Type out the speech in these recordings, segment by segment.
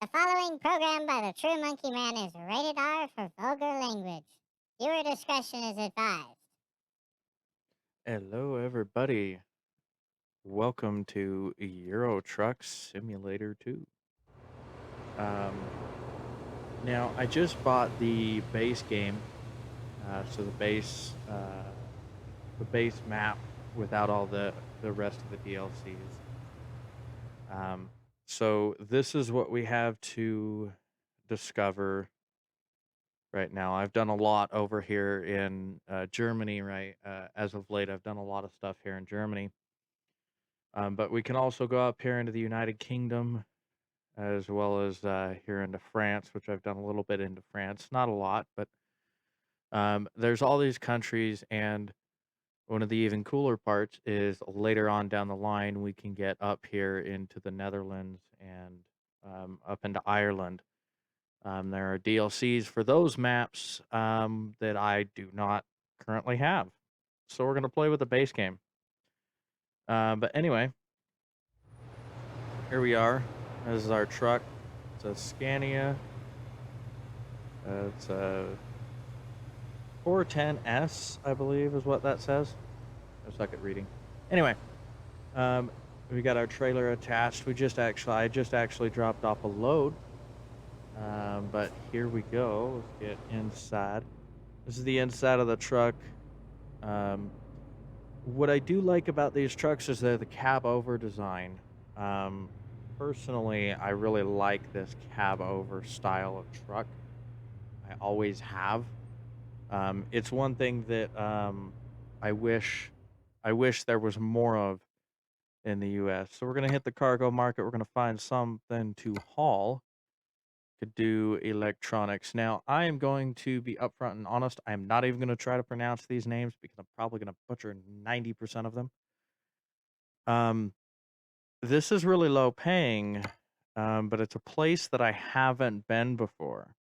The following program by the True Monkey Man is rated R for vulgar language. Viewer discretion is advised. Hello, everybody. Welcome to Euro Truck Simulator 2. Um, Now, I just bought the base game, so the base map without all the rest of the DLCs. So this is what we have to discover right now. I've done a lot over here in Germany, right? As of late, I've done a lot of stuff here in Germany. But we can also go up here into the United Kingdom as well as here into France, which I've done a little bit into France. Not a lot, but there's all these countries. And one of the even cooler parts is later on down the line, we can get up here into the Netherlands and up into Ireland. There are DLCs for those maps that I do not currently have. So we're going to play with the base game. But anyway, here we are. This is our truck. It's a Scania. It's a 410S, I believe, is what that says. I suck at reading. Anyway, we got our trailer attached. I just actually dropped off a load. But here we go. Let's get inside. This is the inside of the truck. What I do like about these trucks is they're the cab over design. Personally, I really like this cab over style of truck. I always have. It's one thing that I wish there was more of in the U.S. So we're gonna hit the cargo market. We're gonna find something to haul. Could do electronics. Now I am going to be upfront and honest. I am not even gonna try to pronounce these names because I'm probably gonna butcher 90% of them. Um, this is really low paying, but it's a place that I haven't been before.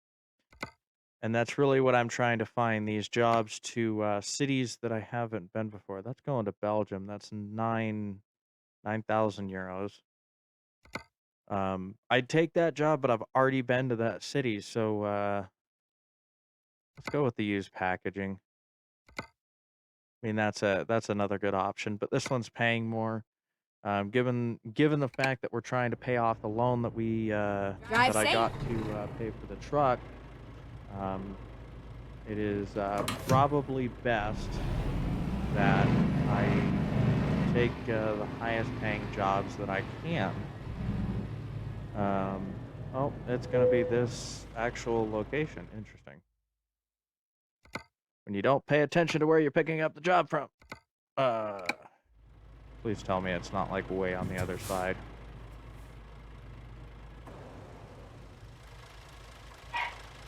And that's really what I'm trying to find, these jobs to cities that I haven't been before. That's going to Belgium. That's 9,000 euros. I'd take that job, but I've already been to that city, so let's go with the used packaging. I mean, that's another good option, but this one's paying more. Given the fact that we're trying to pay off the loan that Drive I safe. got to pay for the truck, it is probably best that I take the highest paying jobs that I can. Oh, it's going to be this actual location. Interesting. When you don't pay attention to where you're picking up the job from. Please tell me it's not like way on the other side.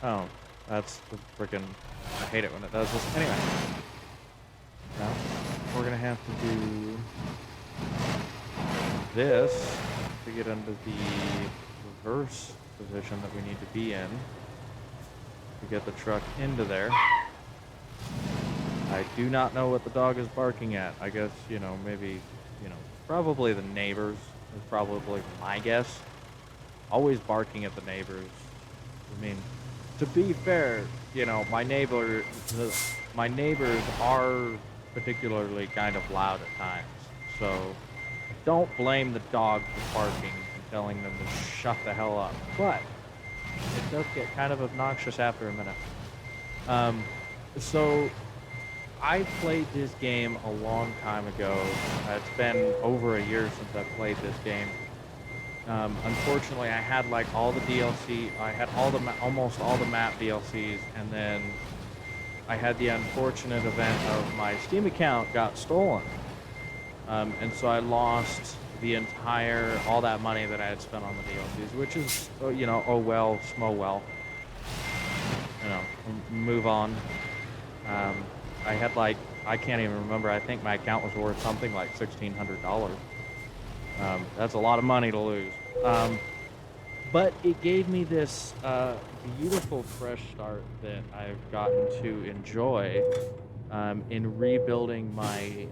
Oh, that's the frickin'... I hate it when it does this. Anyway. Now, we're going to have to do this to get into the reverse position that we need to be in to get the truck into there. I do not know what the dog is barking at. I guess, maybe, probably the neighbors is probably my guess. Always barking at the neighbors. I mean, to be fair, my neighbors are particularly kind of loud at times. So don't blame the dog for barking and telling them to shut the hell up. But it does get kind of obnoxious after a minute. So I played this game a long time ago. It's been over a year since I played this game. Unfortunately, I had like all the DLC. I had almost all the map DLCs, and then I had the unfortunate event of my Steam account got stolen, and so I lost all that money that I had spent on the DLCs, which is, oh well, small well. Move on. I had I can't even remember. I think my account was worth something like $1,600. That's a lot of money to lose. But it gave me this beautiful fresh start that I've gotten to enjoy in rebuilding my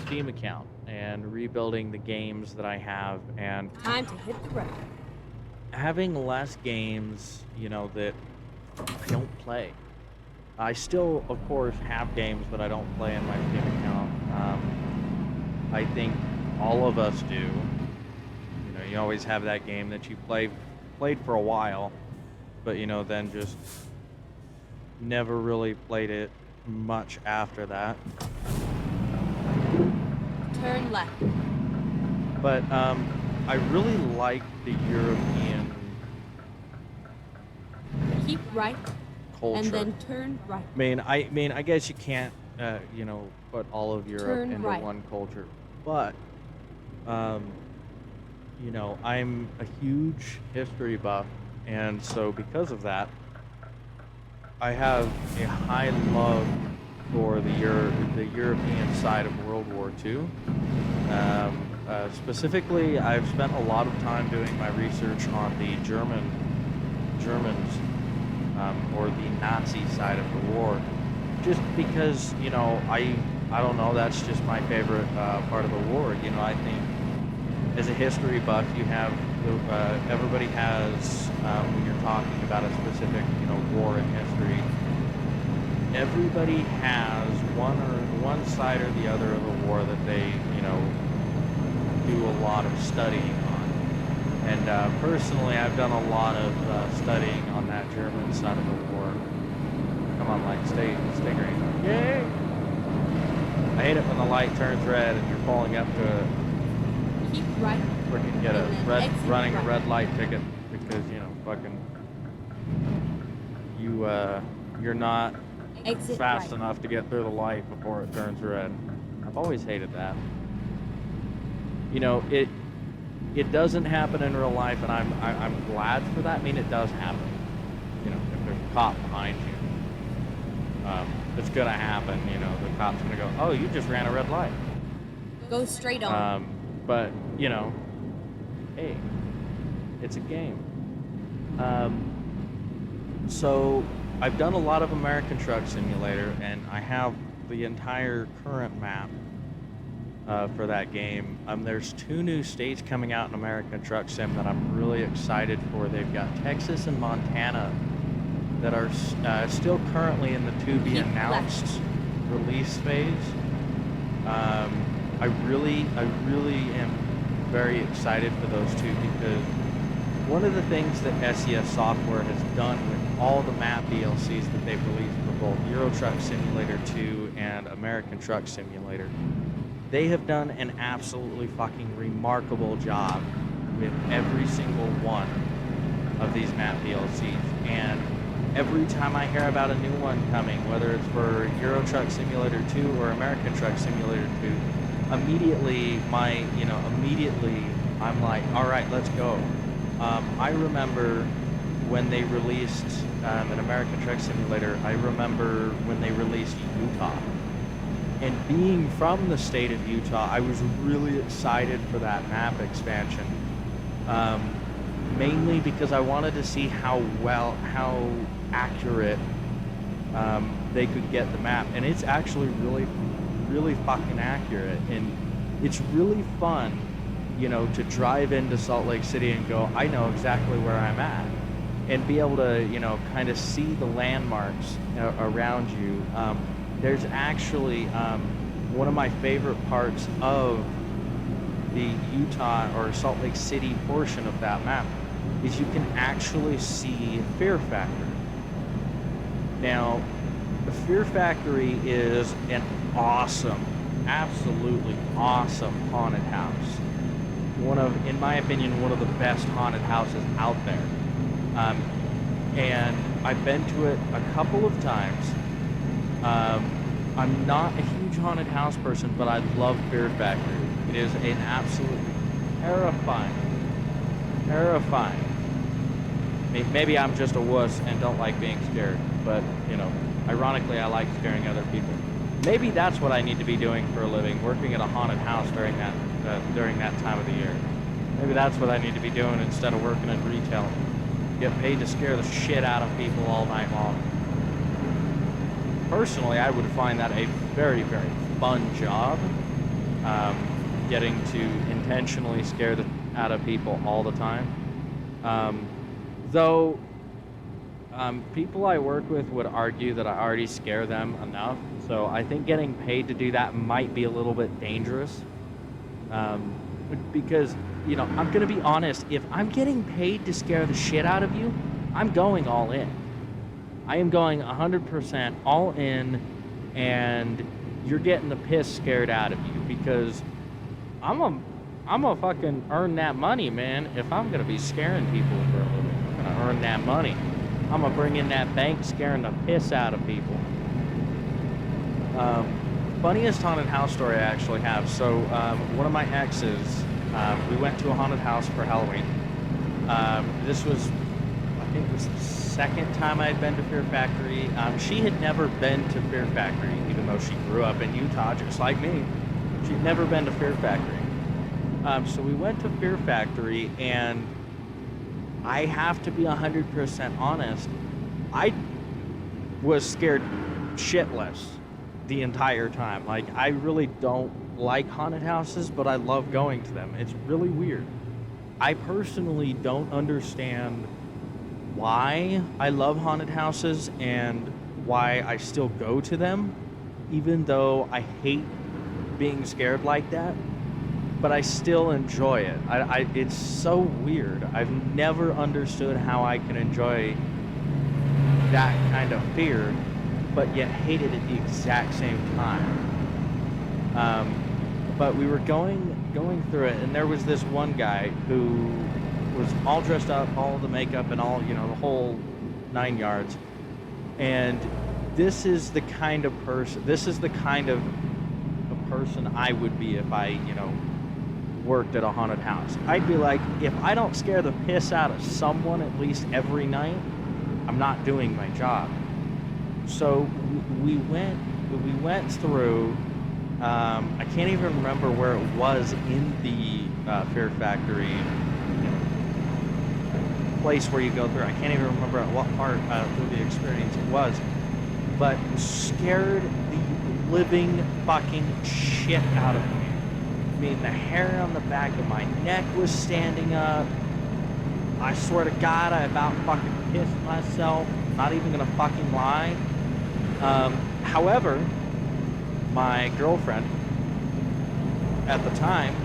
Steam account and rebuilding the games that I have and Time to hit the road. having less games, that I don't play. I still, of course, have games that I don't play in my Steam account. I think all of us do. You always have that game that you played for a while, but then just never really played it much after that. Turn left. But I really like the European Keep right. culture. And then turn right. I guess you can't, put all of Europe Turn into right. one culture, but um, I'm a huge history buff, and so because of that, I have a high love for the European side of World War II. Specifically, I've spent a lot of time doing my research on the Germans, or the Nazi side of the war, just because I don't know, that's just my favorite part of the war. I think as a history buff, you have everybody has when you're talking about a specific war in history, everybody has one side or the other of a war that they do a lot of studying on. And personally, I've done a lot of studying on that German side of the war. Come on, light, stay green. Yay! I hate it when the light turns red and you're pulling up to Keep right. freaking get a running a red light ticket because you're not Exit fast right. enough to get through the light before it turns red. I've always hated that. It doesn't happen in real life, and I'm glad for that. I mean, it does happen. If there's a cop behind you, it's gonna happen. The cop's gonna go, "Oh, you just ran a red light." Go straight on. But hey, it's a game. So I've done a lot of American Truck Simulator, and I have the entire current map for that game. There's 2 new states coming out in American Truck Sim that I'm really excited for. They've got Texas and Montana that are still currently in the to be announced release phase. I really am very excited for those 2 because one of the things that SES Software has done with all the map DLCs that they've released for both Euro Truck Simulator 2 and American Truck Simulator, they have done an absolutely fucking remarkable job with every single one of these map DLCs. And every time I hear about a new one coming, whether it's for Euro Truck Simulator 2 or American Truck Simulator 2, immediately I'm like, all right, let's go. I remember when they released an American Truck Simulator, I remember when they released Utah. And being from the state of Utah, I was really excited for that map expansion. Mainly because I wanted to see how accurate they could get the map. And it's actually really fucking accurate. And it's really fun, to drive into Salt Lake City and go, I know exactly where I'm at. And be able to, kind of see the landmarks around you. There's actually one of my favorite parts of the Utah or Salt Lake City portion of that map is you can actually see Fear Factory. Now, the Fear Factory is an awesome, absolutely awesome haunted house. In my opinion, one of the best haunted houses out there. And I've been to it a couple of times. I'm not a huge haunted house person, but I love Fear Factory. It is an absolutely terrifying. Maybe I'm just a wuss and don't like being scared, but, ironically, I like scaring other people. Maybe that's what I need to be doing for a living, working at a haunted house during that time of the year. Maybe that's what I need to be doing instead of working in retail. Get paid to scare the shit out of people all night long. Personally, I would find that a very, very fun job, getting to intentionally scare the out of people all the time. Um, though people I work with would argue that I already scare them enough, so I think getting paid to do that might be a little bit dangerous. Um, because, I'm gonna be honest, if I'm getting paid to scare the shit out of you, I'm going all in. I am going 100% all in, and you're getting the piss scared out of you because I'm a, I'm a fucking earn that money, man. If I'm gonna be scaring people for a living, I'm gonna earn that money. I'm gonna bring in that bank scaring the piss out of people. Funniest haunted house story I actually have. So one of my exes, we went to a haunted house for Halloween. This was, I think it was the second time I had been to Fear Factory. She had never been to Fear Factory, even though she grew up in Utah, just like me. She'd never been to Fear Factory. So we went to Fear Factory, and I have to be 100% honest, I was scared shitless the entire time. Like, I really don't like haunted houses, but I love going to them. It's really weird. I personally don't understand why I love haunted houses and why I still go to them, even though I hate being scared like that. But I still enjoy it. It's so weird. I've never understood how I can enjoy that kind of fear, but yet hate it at the exact same time. But we were going through it, and there was this one guy who was all dressed up, all the makeup and all, the whole 9 yards. And this is the kind of person I would be if I, worked at a haunted house. I'd be like, if I don't scare the piss out of someone at least every night, I'm not doing my job. So we went through, I can't even remember where it was in the Fear Factory place where you go through. I can't even remember at what part through the experience it was, but scared the living fucking shit out of me. I mean, the hair on the back of my neck was standing up. I swear to God, I about fucking pissed myself. Not even gonna fucking lie. However, my girlfriend at the time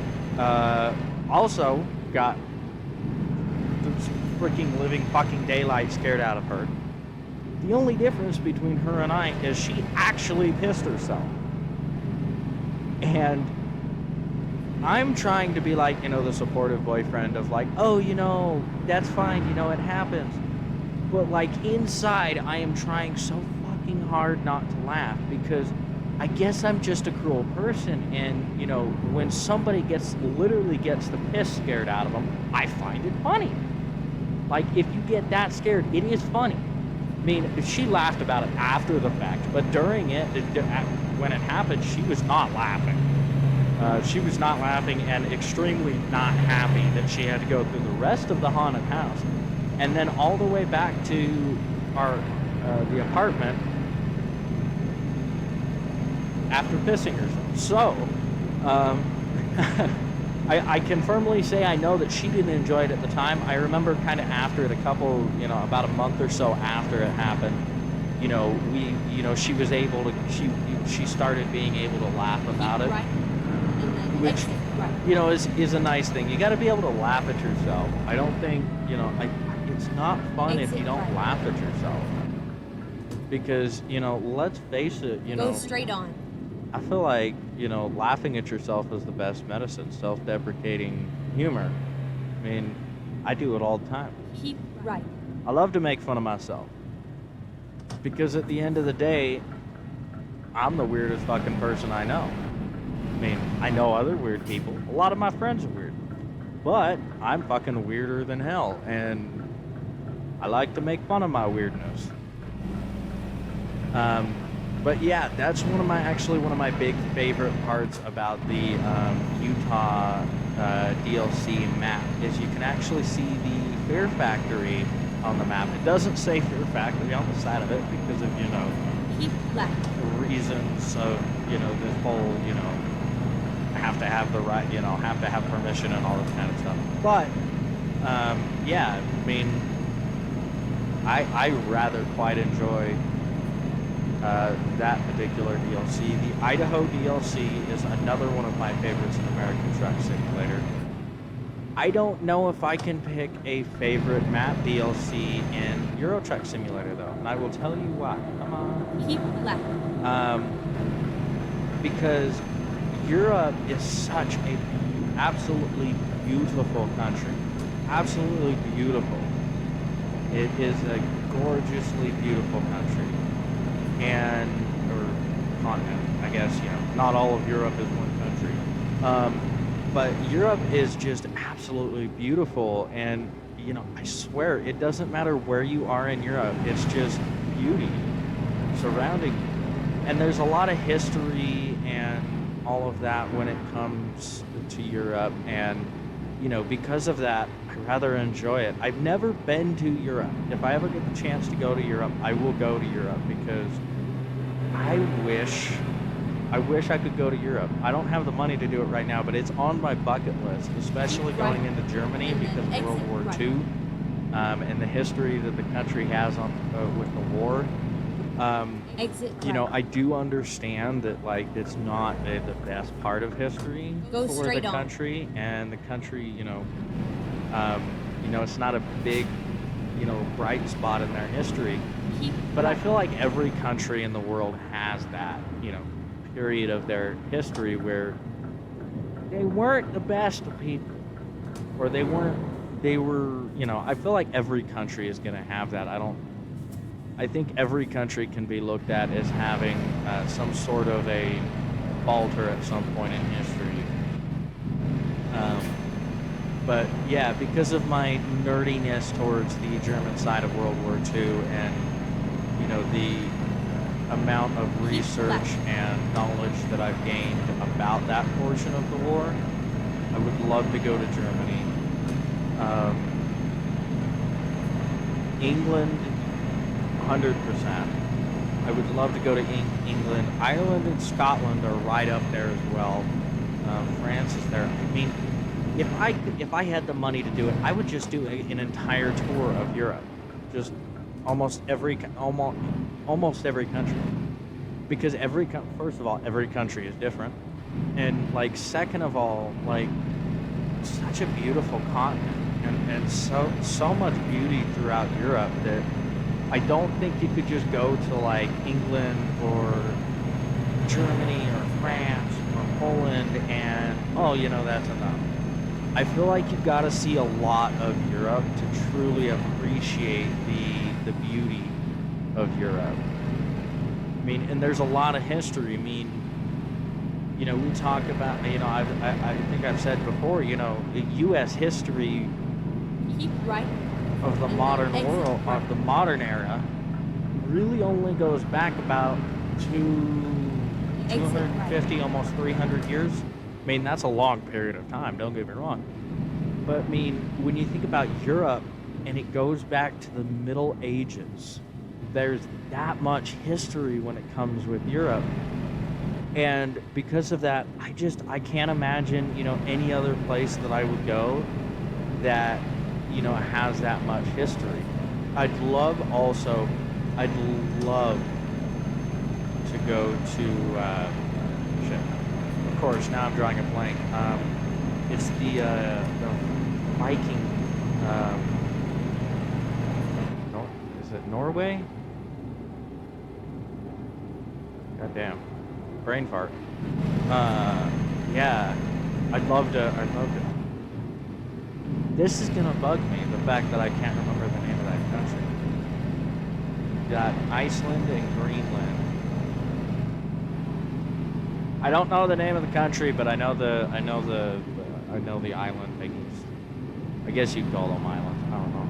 also got the freaking living fucking daylight scared out of her. The only difference between her and I is she actually pissed herself. And I'm trying to be like, the supportive boyfriend of like, oh, that's fine, it happens. But like inside, I am trying so fucking hard not to laugh because I guess I'm just a cruel person. And, when somebody literally gets the piss scared out of them, I find it funny. Like, if you get that scared, it is funny. I mean, she laughed about it after the fact, but during it, when it happened, she was not laughing. She was not laughing and extremely not happy that she had to go through the rest of the haunted house and then all the way back to the apartment after pissing herself. So, I can firmly say I know that she didn't enjoy it at the time. I remember kind of after it, about a month or so after it happened, she was able to, she started being able to laugh about it. Right. Which, is a nice thing. You got to be able to laugh at yourself. I don't think, it's not fun if you don't laugh at yourself. Because, let's face it, Go straight on. I feel like, laughing at yourself is the best medicine, self-deprecating humor. I mean, I do it all the time. Keep right. I love to make fun of myself. Because at the end of the day, I'm the weirdest fucking person I know. I mean, I know other weird people. A lot of my friends are weird. But I'm fucking weirder than hell. And I like to make fun of my weirdness. But yeah, that's one of my big favorite parts about the Utah DLC map is you can actually see the Fear Factory on the map. It doesn't say Fear Factory on the side of it because of, Keep left. reasons of, this whole, have to have the right, have to have permission and all this kind of stuff. But Yeah, I mean, I rather quite enjoy that particular DLC. The Idaho DLC is another one of my favorites in American Truck Simulator. I don't know if I can pick a favorite map DLC in Euro Truck Simulator though, and I will tell you why. Come on. Keep left. Because Europe is such a absolutely beautiful country. Absolutely beautiful. It is a gorgeously beautiful country. And, or continent, I guess, not all of Europe is one country. But Europe is just absolutely beautiful. And, I swear, it doesn't matter where you are in Europe. It's just beauty surrounding you. And there's a lot of history and all of that when it comes to Europe. And, because of that, I rather enjoy it. I've never been to Europe. If I ever get the chance to go to Europe, I will go to Europe because I wish I could go to Europe. I don't have the money to do it right now, but it's on my bucket list, especially going into Germany because of World War II and the history that the country has with the war. I do understand that it's not the best part of history for the country, and the country, it's not a big, bright spot in their history. But I feel like every country in the world has that, period of their history where they weren't the best of people, or they were, I feel like every country is going to have that. I think every country can be looked at as having some sort of a falter at some point in history. But yeah, because of my nerdiness towards the German side of World War II and, the amount of research and knowledge that I've gained about that portion of the war, I would love to go to Germany. England, 100%. I would love to go to England. Ireland and Scotland are right up there as well. France is there. I mean, if I had the money to do it, I would just do an entire tour of Europe, just almost every country, because first of all, every country is different, and second of all, such a beautiful continent, and so much beauty throughout Europe that I don't think you could just go to England or Germany or France or Poland and that's enough. I feel like you've got to see a lot of Europe to truly appreciate the beauty of Europe. I mean, and there's a lot of history. I mean, we talk about, I think I've said before, U.S. history of the modern world, of the modern era, really only goes back about 250, almost 300 years. I mean, that's a long period of time, don't get me wrong. But, I mean, when you think about Europe, and it goes back to the Middle Ages, there's that much history when it comes with Europe. And because of that, I can't imagine, any other place that I would go that, has that much history. I'd love to go to, of course, now I'm drawing a blank. It's the Viking. Is it Norway? Goddamn, brain fart. Yeah, I'd love to. This is gonna bug me, the fact that I can't remember the name of that country. You got Iceland and Greenland. I don't know the name of the country, but I know the island thingies. I guess you'd call them islands. I don't know.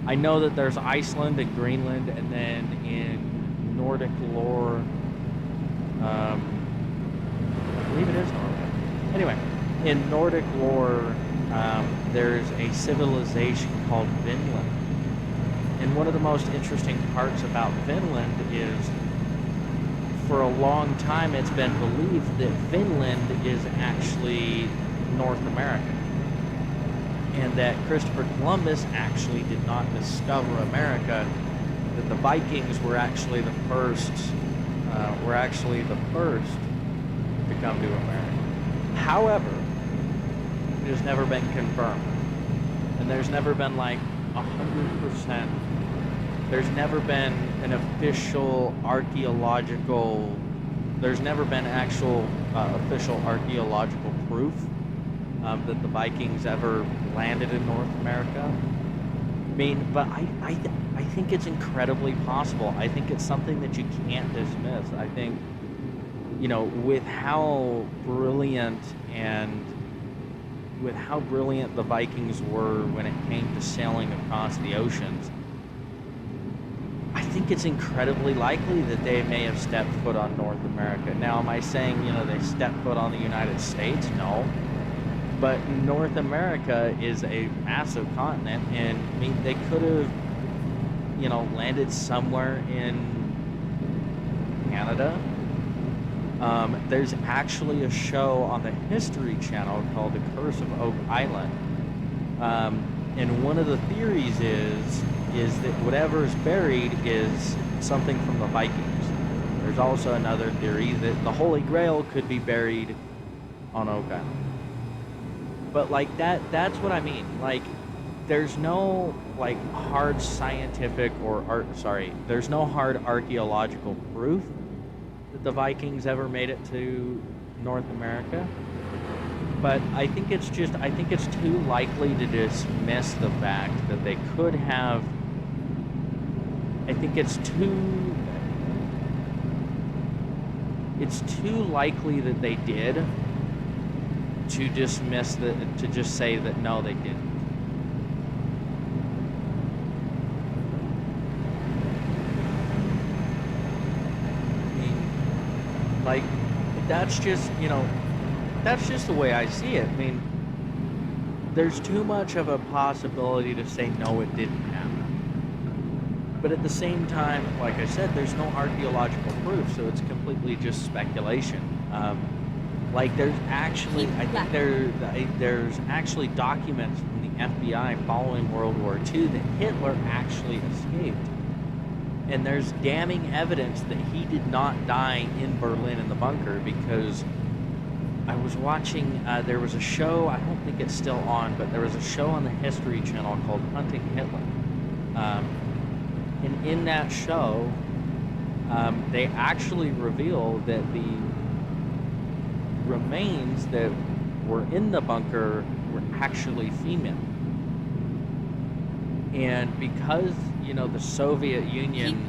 I know that there's Iceland and Greenland, and then in Nordic lore, I believe it is Norway. Anyway, in Nordic lore, there's a civilization called Vinland. And one of the most interesting parts about Vinland is, for a long time, it's been believed that Finland is actually North America. and that Christopher Columbus actually did not discover America, that the Vikings were actually the first to come to America. However, it has never been confirmed, and there's never been like 100%. There's never been an official archaeological. There's never been actual official archaeological proof that the Vikings ever landed in North America. I mean, but I think it's incredibly possible. I think it's something that you can't dismiss. I think, with how brilliant the Vikings were when it came to sailing across the oceans, I think it's incredibly likely that they may have stepped foot on North America. Now, am I saying, they stepped foot on the United States? No. But North America is a massive continent, and I mean, they could have, landed somewhere in Canada. There's actually a show on the History Channel called The Curse of Oak Island. And one of the theories is that whatever's buried is something from the Vikings. There's also another theory that the Holy Grail could be buried on Oak Island. But like that's what I mean. Like, there's no like hard scientific there's no hard archaeological proof that the Vikings ever made it to North America. But I think it's too likely to dismiss the fact that they could have. I think it's too likely that they did to dismiss to just say that no, they didn't. I mean, like, that's just the way I see it. I mean, there's too much of a possibility to say no, it didn't happen. But at the same time, like I said, there's no archaeological proof, so it's completely just speculation. Like, there's actually, there's actually documents from the FBI following World War II that Hitler actually escaped. And there's damning evidence that he did not die in Berlin in the bunker, because I was watching, there was a show, I don't think it's still on, but there was a show on the History Channel called Hunting Hitler. And in that show, they actually reveal that the remains that were in the bunker were actually female. And because, the Soviet Union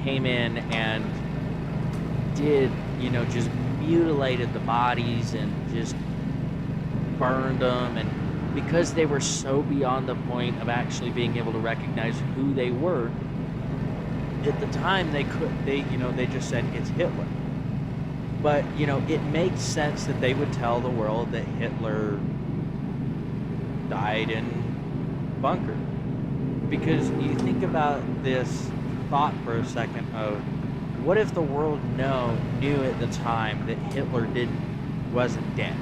came in and did, just mutilated the bodies and just burned them, and because they were so beyond the point of actually being able to recognize who they were, at the time they just said it's Hitler. But, it makes sense that they would tell the world that Hitler died in bunker. Because you think about this thought for a second of, what if the world knew at the time that Hitler wasn't dead?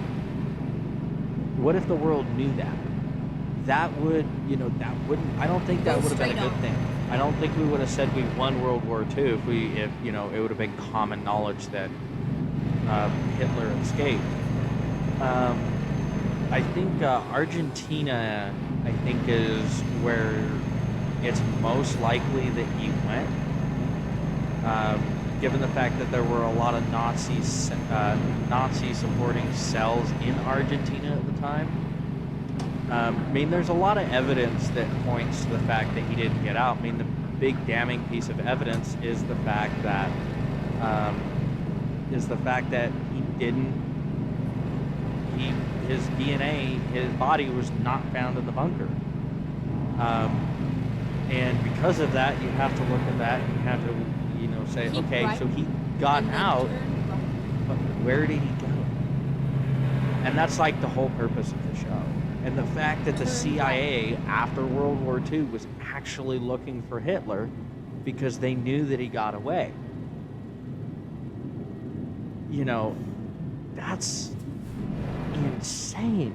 What if the world knew that? That would, I don't think that would have been a good thing. I don't think we would have said we won World War II if it would have been common knowledge that Hitler escaped. I think Argentina, is where it's most likely that he went. Given the fact that there were a lot of Nazi supporting cells in Argentina at the time. There's a lot of evidence that points to the fact that he didn't get out. The big damning piece of evidence is the fact that his DNA, his body was not found in the bunker. And because of that, you have to look at that and you have to, say, okay, so he got out, but where did he go? And that's like the whole purpose of the show. And the fact that the CIA, after World War II, was actually looking for Hitler because they knew that he got away. That's insane.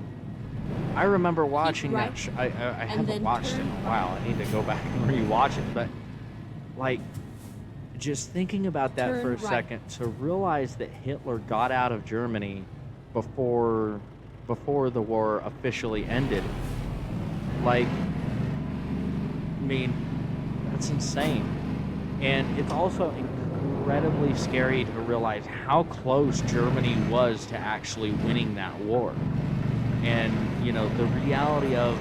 I remember watching right, that. I and haven't then watched it in turn a while. I need to go back and rewatch it. But like, just thinking about that for a Turn right. second, to realize that Hitler got out of Germany before the war officially ended, like, I mean, that's insane. And it's also incredibly scary to realize how close Germany was to actually winning that war. And, the reality of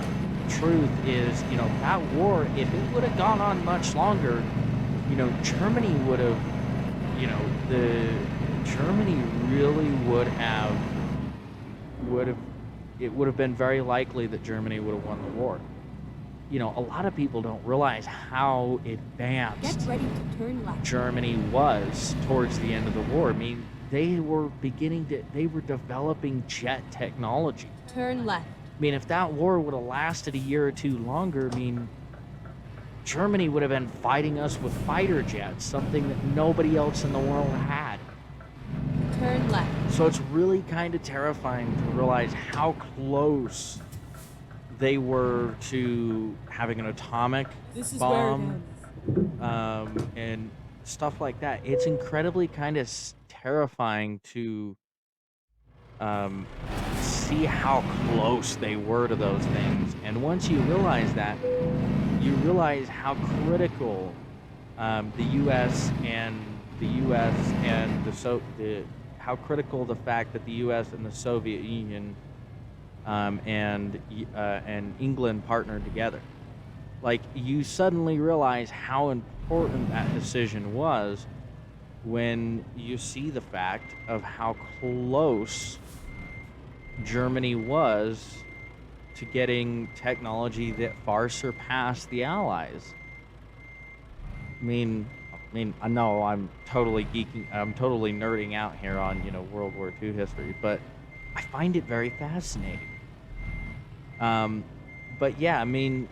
truth is, that war, if it would have gone on much longer, Germany would have, Germany really it would have been very likely that Germany would have won the war. A lot of people don't realize how Get advanced ready to turn left. Germany was towards the end of the war. I mean, they were developing jet technology. Turn left. I mean, if that war would have lasted a year or two longer, I mean, Germany would have been fighting us with fighter jets, something that nobody else in the world had. Turn left. So it's really kind of terrifying to realize how close they were to having an atomic This is bomb, where it ends. and stuff like that. It's incredibly kind of terrifying to see how close they were to those things. And once you realize that, you realize how critical the U.S. and how critical the fact that the U.S. and the Soviet Union and England partnered together. Like, you suddenly realize how important that decision was when you see the fact of how close Germany was to getting technology that far surpassed the Allies. I mean, I know I'm totally nerding out here on, World War II history, but I find it very fascinating. But yeah, I mean,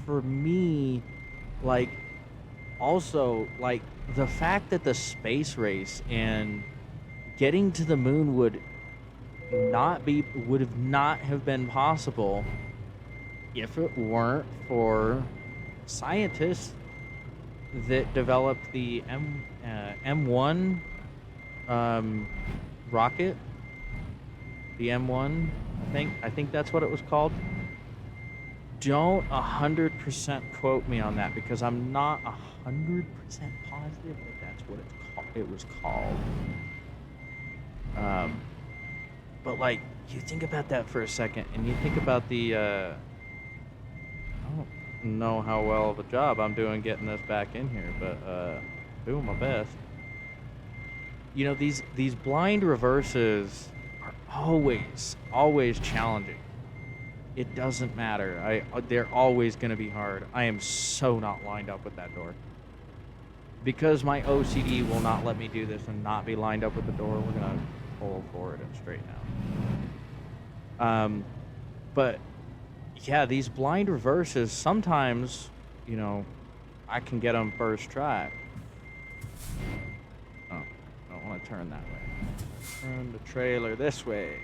for me, like, also, like, the fact that the space race and getting to the moon would not have been possible if it weren't for scientists that developed the M1 rocket, the M1. I think that's what it was called. Don't 100% quote me on that, because I'm not 100% positive that that's what it was called. But like, you think about that for a second, and you think about the I don't know how well of a job I'm doing getting this back in here, but doing my best. These blind reverses are always challenging. It doesn't matter. They're always going to be hard. I am so not lined up with that door. Because my OCD will not let me do this and not be lined up with the door, we're going to pull forward and straighten out. But yeah, these blind reverses, sometimes, I can get them first try. Oh, I don't want to turn that way. Turn the trailer this way.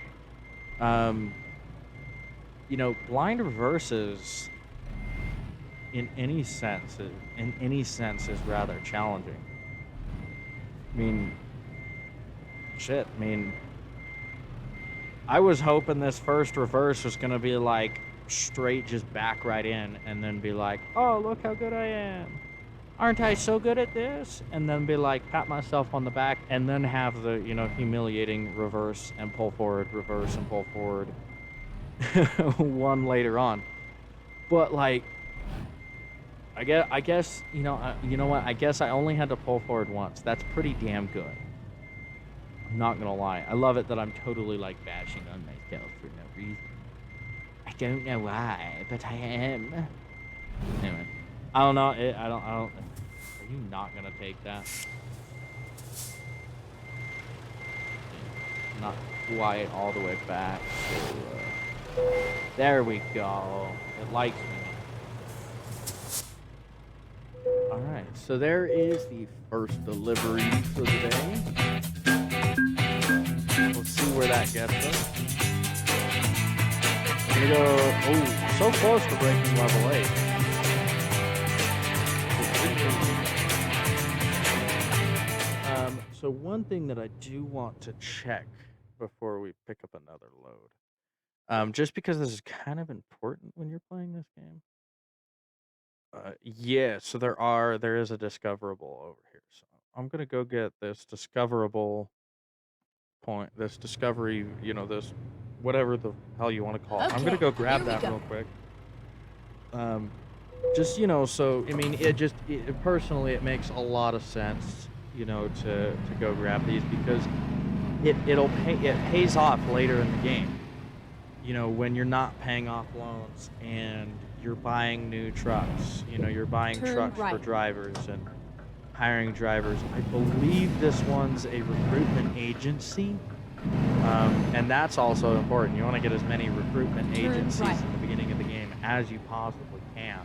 Blind reverses in any sense is rather challenging. I mean, shit, I was hoping this first reverse was gonna be like straight, just back right in, and then be like, oh, look how good I am. Aren't I so good at this? And then be like, pat myself on the back, and then have the, humiliating reverse and pull forward, reverse and pull forward one later on. But like, I guess, you know what? I guess I only had to pull forward once. That's pretty damn good. I'm not gonna lie. I love it that I'm totally like bashing on myself for no reason. I don't know why, but I am. Anyway, I don't know. I don't. Are you not gonna take that? Not quite all the way back. So, there we go. It likes me. Alright, so there is the first delivery for the day. Let's see where that gets us. gonna go. Oh, so close to breaking level 8. So one thing that I do want to check before we pick up another load, just because this is kind of important when you're playing this game. Yeah, so there is a discoverable over here. So I'm gonna go get this discoverable point, this discovery, this whatever the hell you want to call it. I'm gonna Okay, go grab here we that go. real quick. Just so I mean, personally, it makes a lot of sense, to go grab these because it pays off later in the game. When you're not paying off loans and you're buying new trucks, you're buying Turn trucks for right. drivers and hiring drivers. I believe this one's a recruitment agency. And that's also important. You want to get as many recruitment Turn agencies right. in the beginning of the game as you possibly can.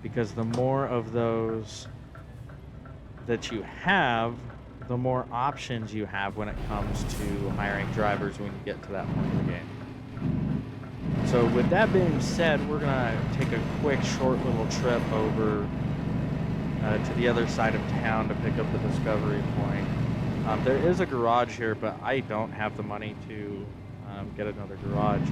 Because the more of those that you have, the more options you have when it comes to hiring drivers when you get to that point of the game. So with that being said, we're going to take a quick, short little trip over to the other side of town to pick up the discovery point. There is a garage here, but I don't have the money to get another garage.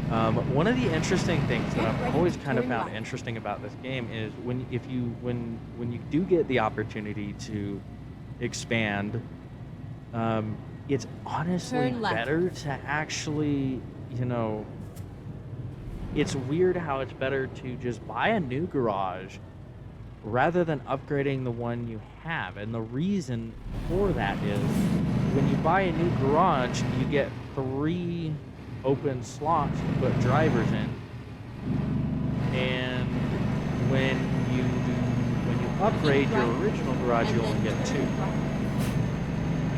One of the interesting things that I've always kind of found interesting about this game is when you do get the opportunity to expand, it's honestly Turn left. better to actually, it's weird how it's better to just buy a new garage rather than upgrading the one you have. And the reason for that is when you buy a new garage, you get 3 open slots to put drivers in. And when you upgrade your original garage, you only get 2.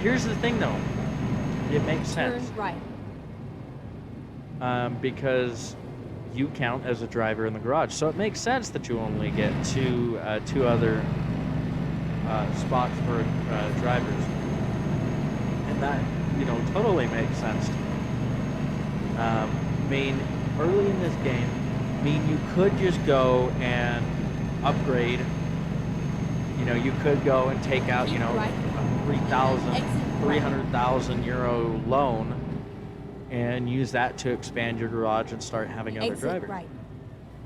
Here's the thing though, it makes sense. Turn right. Because you count as a driver in the garage, so it makes sense that you only get two other spots for drivers, and that totally makes sense to me. I mean, early in this game, you could just go and upgrade. You could go and take out Keep right. a 300,000 euro loan and use that to expand your garage and start having other Exit drivers. right.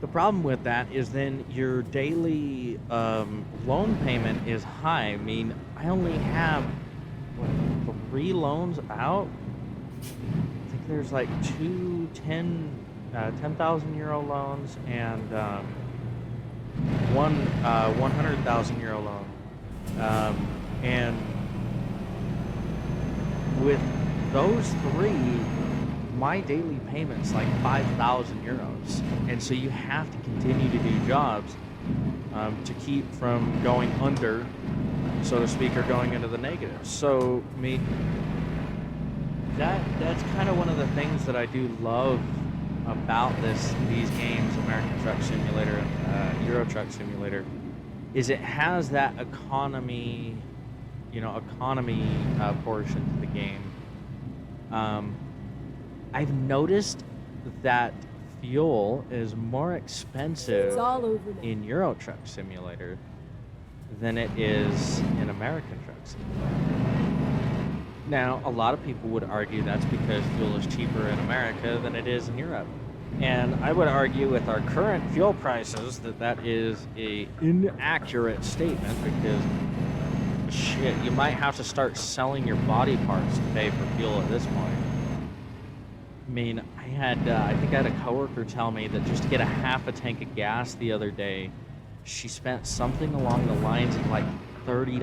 The problem with that is then your daily loan payment is high. I mean, I only have 3 loans out. I think there's like 2 10,000 euro loans and one 100,000 euro loan. And with those 3, my daily payment's like 5,000 euros, and so you have to continue to do jobs to keep from going under, so to speak, or going into the negative. So I mean, that's kind of one of the things that I do love about these games, American Truck Simulator and Euro Truck Simulator, is it has that economy portion to the game. I've noticed that fuel is more expensive It's all over now. in Euro Truck Simulator than it is in American Truck Simulator. Now, a lot of people would argue that's because fuel is cheaper in America than it is in Europe. And I would argue with our current fuel prices that is an inaccurate statement because, shit, you might have to start selling your body parts to pay for fuel at this point. I mean, I think I had a coworker tell me that just to get a half a tank of gas the other day, she spent something along the lines of like $30,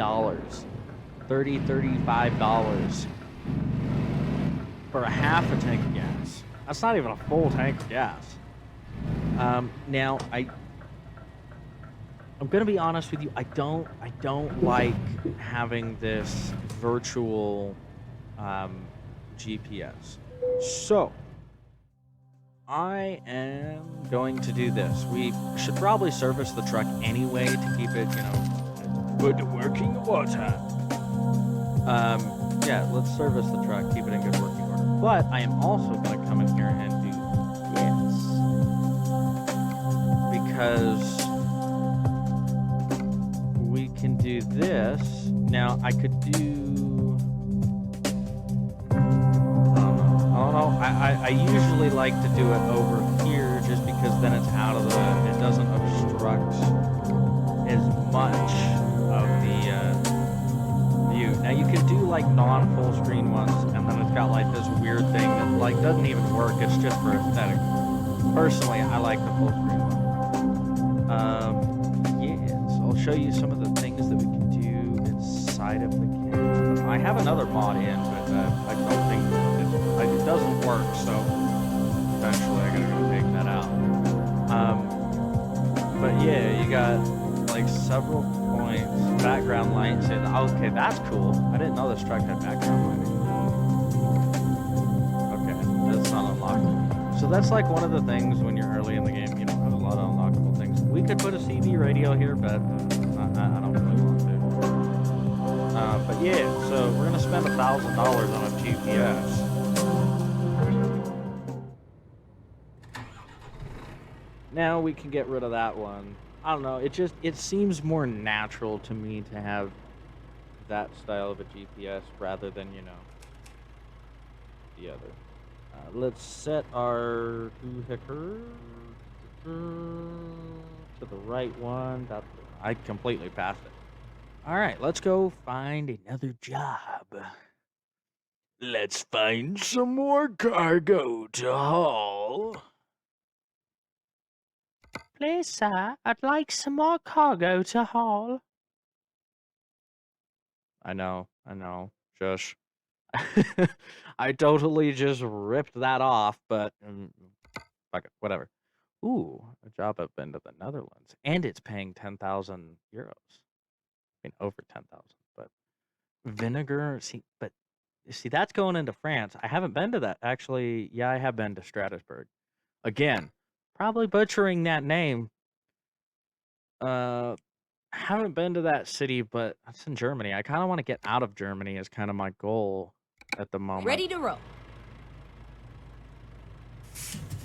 $35 for a half a tank of gas. That's not even a full tank of gas. Now, I'm gonna be honest with you. I don't like having this virtual GPS. So I am going to do this. We should probably service the truck anyway to keep it, good working order. Yeah, let's service the truck, keep it in good working order. But I am also going to come in here and do this. because we can do this. Now I could do, I don't know. I usually like to do it over here just because then it's out of it doesn't obstruct as much of the view. Now you can do like non-full screen ones, and then it's got like this weird thing that like doesn't even work. It's just for aesthetic. Personally, I like the full screen one. Yeah, so I'll show you some of the things that we can do inside of the cab. I have another mod in, but I don't think it doesn't work, so eventually I gotta go take that out. But yeah, you got like several points, background lights, and okay, that's cool. I didn't know this truck had background lighting. Okay, that's not unlocked. So that's like one of the things when you're early in the game, you don't have a lot of unlockable things. We could put a CB radio here, but I don't really want to. But yeah, so we're gonna spend $1,000 on a GPS. Now we can get rid of that one. I don't know, it seems more natural to me to have that style of a GPS rather than, you know, the other. Let's set our doohickey to the right one. I completely passed it. All right, let's go find another job. Let's find some more cargo to haul. Please, sir, I'd like some more cargo to haul. I know. Shush. I totally just ripped that off, but fuck it, whatever. Ooh, a job up into the Netherlands, and it's paying 10,000 euros. I mean, over 10,000, but vinegar. See, that's going into France. I haven't been to that. Actually, yeah, I have been to Strasbourg. Again, probably butchering that name. Haven't been to that city, but it's in Germany. I kind of want to get out of Germany is kind of my goal at the moment. Ready to roll.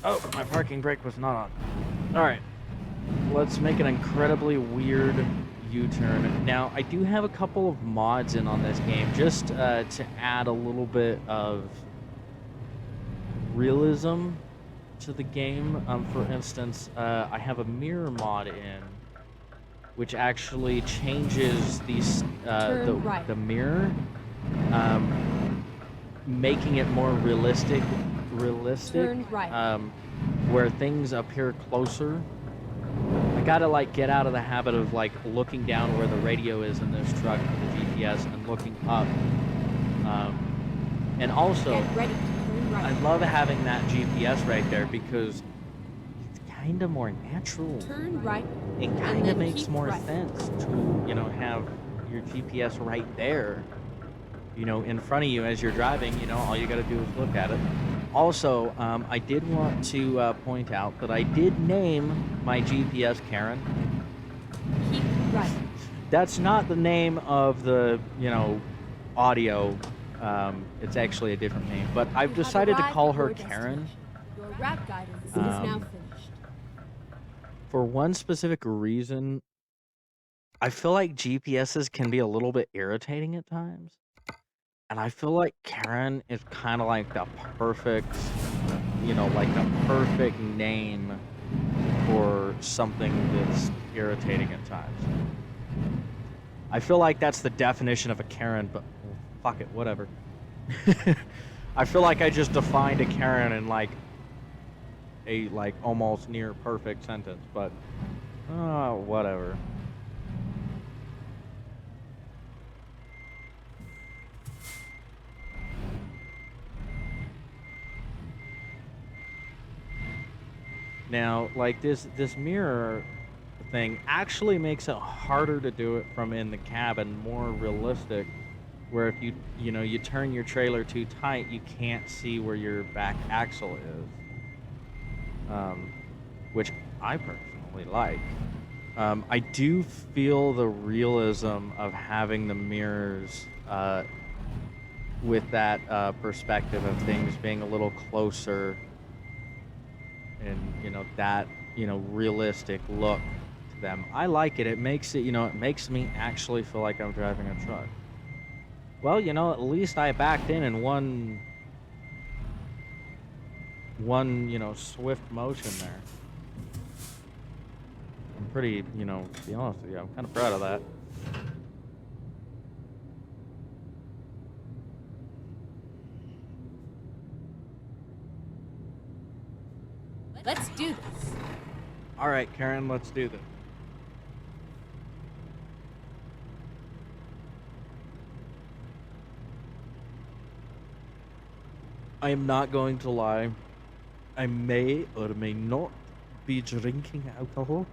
Oh, my parking brake was not on. All right, let's make an incredibly weird U-turn. Now, I do have a couple of mods in on this game just to add a little bit of realism to the game. For instance, I have a mirror mod in, which actually changes the mirror, making it more realistic, Turn right. where things appear closer. I gotta like get out of the habit of like looking down where the radio is in this truck with the GPS and looking up. And also, Get ready to turn right. I love having that GPS right there because it's kind of more natural. Turn right. It and kind of then makes keep more right. sense to, you know, have your GPS right there, you know, in front of you as you're driving. You know, all you got to do is look at it. Also, I did want to point out that I did name my GPS Karen. Keep right. That's not the name of the, you know, audio. It's actually a different name, but I've You have decided to arrived call at her your Karen. destination. Your route guidance is now finished. For one specific reason. I feel like GPSs can be a little bit irritating at times. And I feel like Karen is kind of like the perfect, you know, like the perfect name for something that's irritating at times. I feel like that's the definition of a Karen, but fuck it, whatever. I feel like I just defined a Karen in like a like almost near perfect sentence, but whatever. Now, like this mirror thing actually makes it harder to do it from in the cabin, more realistic, where if you know, you turn your trailer too tight, you can't see where your back axle is. Which I personally like. I do feel the realism of having the mirrors with that perspective of things being a little closer, and you know, that realistic look to them. I like it. It makes it, it makes me actually feel like I'm driving a truck. Well, at least I backed in one, swift motion there. I'm pretty, to be honest with you, I'm kind of proud of that. Let's do this. All right, Karen, let's do this. I am not going to lie. I may or may not be drinking alcohol.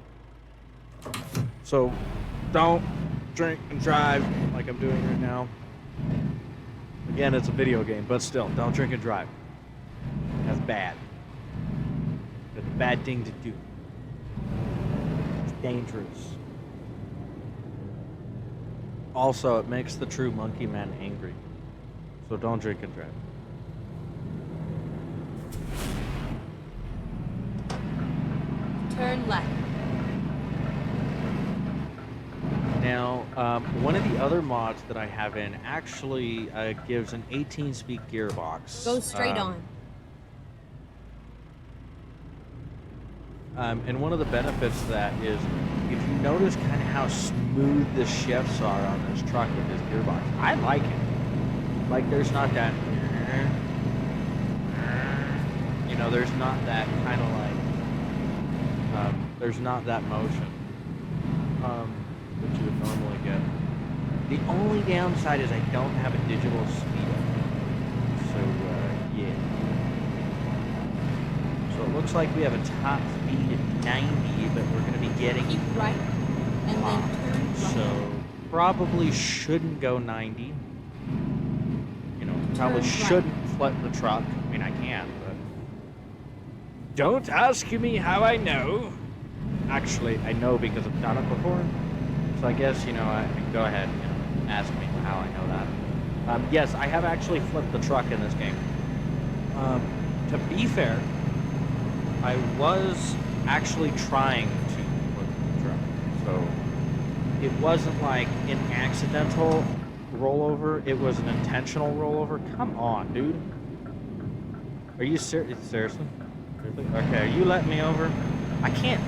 So don't drink and drive like I'm doing right now. Again, it's a video game, but still, don't drink and drive. That's bad. That's a bad thing to do. It's dangerous. Also, it makes the true monkey man angry. So don't drink and drive. Turn left. Now, one of the other mods that I have in actually gives an 18-speed gearbox. Go straight on. And one of the benefits of that is, if you notice kind of how smooth the shifts are on this truck with this gearbox, I like it. Like, there's not that, there's not that kind of like, there's not that motion that you would normally get. The only downside is I don't have a digital speedo. So, yeah. So it looks like we have a top speed of 90, but we're going to be getting... Keep right, and then turn right. So, probably shouldn't go 90. Probably Turn shouldn't flip the truck. I mean, I can, but... Don't ask me how I know. Actually, I know because I've done it before. So I guess, I can go ahead, ask me how I know that. Yes, I have actually flipped the truck in this game. To be fair, I was actually trying to flip the truck. So it wasn't like an accidental rollover. It was an intentional rollover. Come on, dude. Are you serious? Seriously? Okay, are you letting me over? I can't.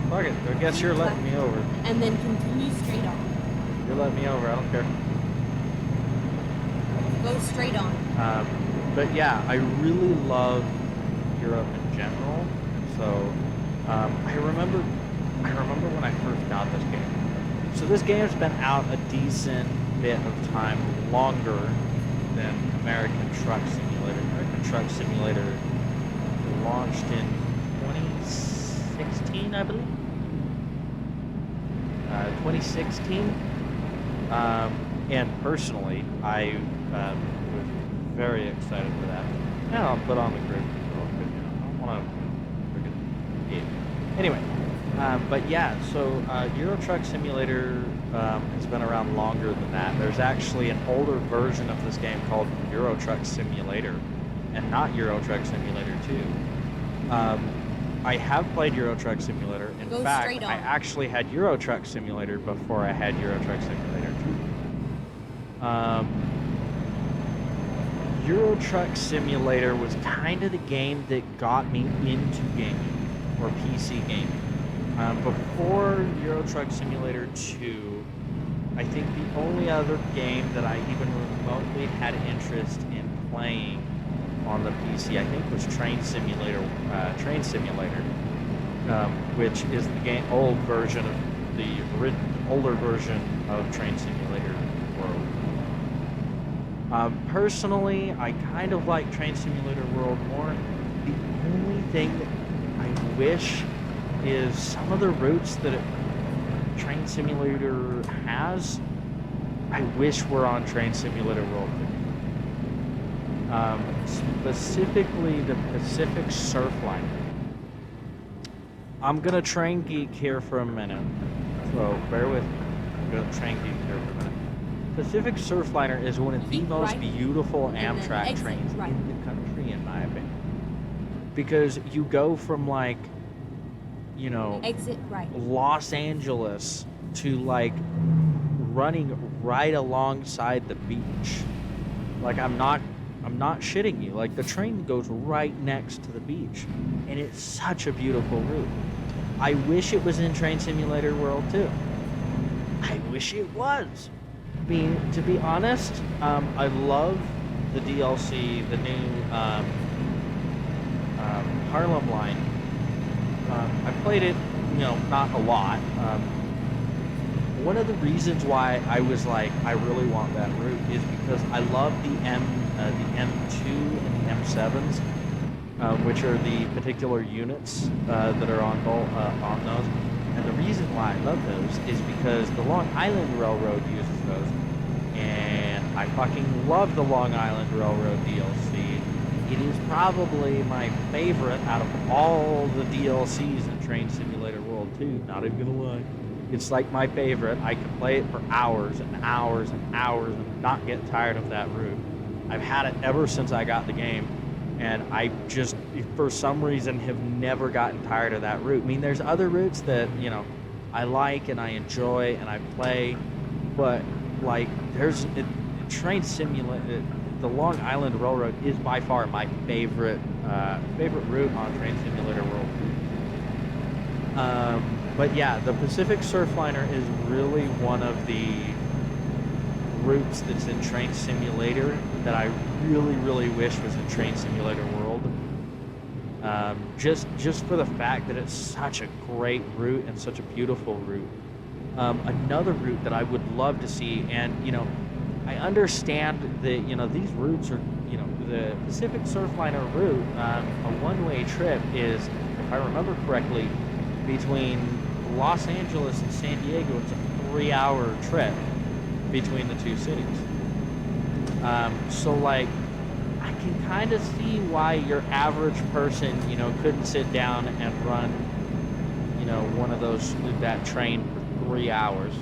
Fuck it. I guess you're letting me over. And then continue straight on. You're letting me over. I don't care. Go straight on. But yeah, I really love Europe in general. So I remember when I first got this game. So this game's been out a decent bit of time longer than American Truck Simulator. American Truck Simulator launched in 2016, I believe. 2016. And personally, I was very excited for that. Now I'll put on the grid control because I don't want to freaking game. Anyway, but yeah, so Euro Truck Simulator has been around longer than that. There's actually an older version of this game called Euro Truck Simulator, and not Euro Truck Simulator 2. I have played Euro Truck Simulator. In fact, I actually had Euro Truck Simulator before I had Euro Truck Simulator 2. Euro Truck Simulator was kind of the game that got me into gaming, or PC gaming. Before Euro Truck Simulator 2, I think the only other game that I even remotely had interest in playing on the PC, I think, was Train Simulator, which is the older version of Train Simulator World. Personally, I kind of like Train Simulator World more. The only thing that I wish is some of the routes that Train Simulator has, I wish were on Train Simulator World. Specifically the Pacific Surfliner. I'm gonna train geek here for a minute, so bear with me. I'm gonna train geek here for a minute. Pacific Surfliner is one of the most beautiful Amtrak trains in the country, in my opinion, because you go from like you know, Exit right. Los Angeles to like running right alongside the beach. Like I'm not shitting you. Like the train goes right next to the beach, and it's such a beautiful route. I wish it was in Train Simulator World too. I wish it was. To be honest, I love the DLC, the new Harlem line. I played it, not a lot. One of the reasons why I was like, I really want that route is because I love the M2 and the M7s, which are the particular units that are on those. And the reason why I love those is because the Long Island Railroad uses those, and I fucking love the Long Island Railroad DLC. It is probably my favorite out of all the DLCs in Train Simulator World 2, not even gonna lie. It's like my favorite. I could play it for hours and hours and hours and not get tired of that route. I've had it ever since I got the game, and I just, for some reason, have never gotten tired of that route. I mean, there's other routes that, I like and I enjoy and I play, but, like, Train Simulator, the Long Island Railroad is by far my favorite route on Train Simulator World. But yeah, the Pacific Surfliner is really one of the routes that's in Train Simulator that I really, really wish was in Train Simulator World. Just for the fact that it's such a great route and such a beautiful route. Another route that I would love to see, and I understand that these routes are, the Pacific Surfliner route, a one-way trip is, if I remember correctly, between Los Angeles and San Diego. It's a 3-hour trip between the two cities. So like, I can kind of see why your average person, couldn't sit down and run, one of that train for 3 hours.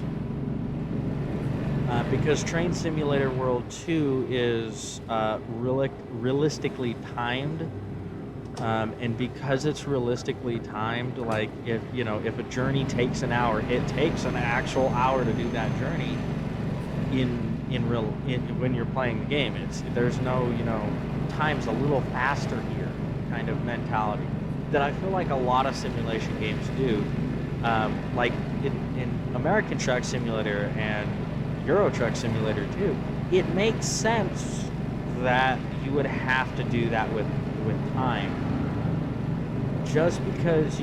Because Train Simulator World 2 is realistically timed. And because it's realistically timed, like if a journey takes an hour, it takes an actual hour to do that journey. When you're playing the game, there's no time's a little faster here kind of mentality that I feel like a lot of simulation games do. Like in American Truck Simulator and Euro Truck Simulator 2, it makes sense that you would have to do that with time, just because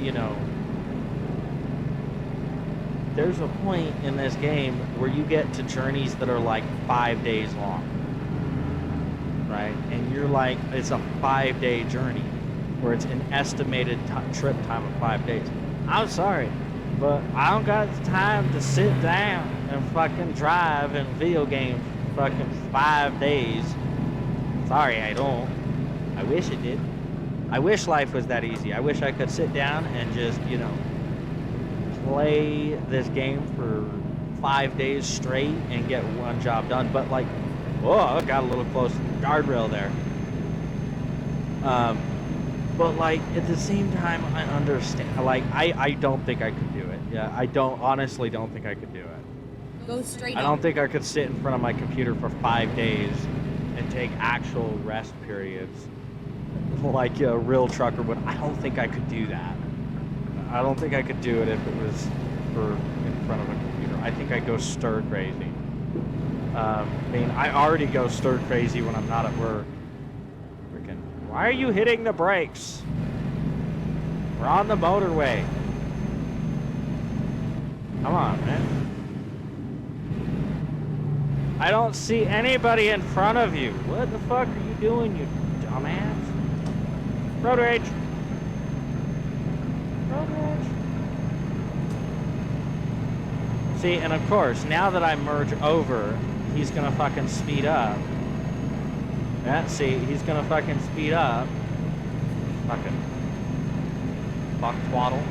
there's a point in this game where you get to journeys that are like 5 days long, right? And you're like, it's a 5-day journey where it's an estimated trip time of 5 days. I'm sorry, but I don't got the time to sit down and fucking drive in video games for fucking 5 days. Sorry, I don't. I wish it did. I wish life was that easy. I wish I could sit down and just, play this game for 5 days straight and get one job done. But like, whoa, I got a little close to the guardrail there. But like, at the same time, I understand. Like, I don't think I could do it. Yeah, honestly don't think I could do it. Go straight I on. don't think I could sit in front of my computer for 5 days and take actual rest periods like a real trucker would. I don't think I could do that. I don't think I could do it if it was in front of a computer. I think I'd go stir crazy. I mean, I already go stir crazy when I'm not at work. Freaking, why are you hitting the brakes? We're on the motorway. Come on, man. I don't see anybody in front of you. What the fuck are you doing, you dumbass? Road rage. Road rage. See, and of course, now that I merge over, he's gonna fucking speed up. Yeah, see, he's gonna fucking speed up. Fucking fuck twaddle.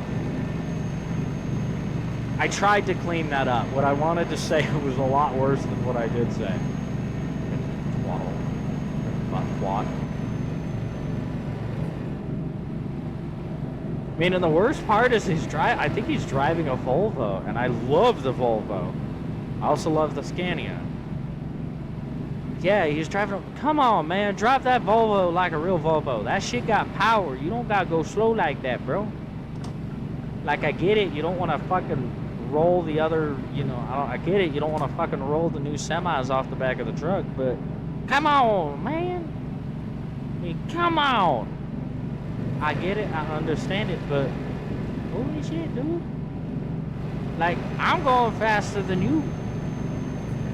I tried to clean that up. What I wanted to say was a lot worse than what I did say. Twaddle. Fuck twat. I mean, and the worst part is I think he's driving a Volvo, and I love the Volvo. I also love the Scania. Yeah, he's driving. Come on, man, drive that Volvo like a real Volvo. That shit got power. You don't gotta go slow like that, bro. Like, I get it. You don't want to fucking roll the other. You know, I get it. You don't want to fucking roll the new semis off the back of the truck, but come on, man. I mean, come on. I get it. I understand it, but holy shit, dude. Like, I'm going faster than you.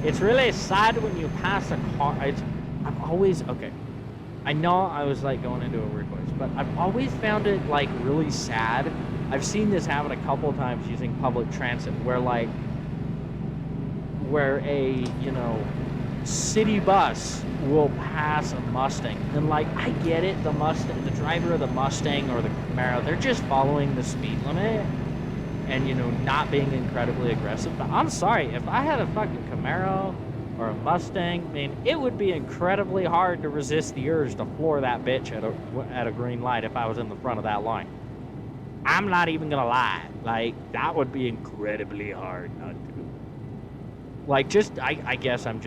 It's really sad when you pass a car. I'm always, okay. I know I was like going into a weird voice, but I've always found it like really sad. I've seen this happen a couple times using public transit where a, you know, city bus will pass a Mustang. And like, I get it, the driver of the Mustang or the Camaro, they're just following the speed limit and, you know, not being incredibly aggressive. But I'm sorry, if I had a fucking Camaro or a Mustang, I mean, it would be incredibly hard to resist the urge to floor that bitch at a green light if I was in the front of that line. I'm not even gonna lie. Like, that would be incredibly hard not to. Like, I guess I'm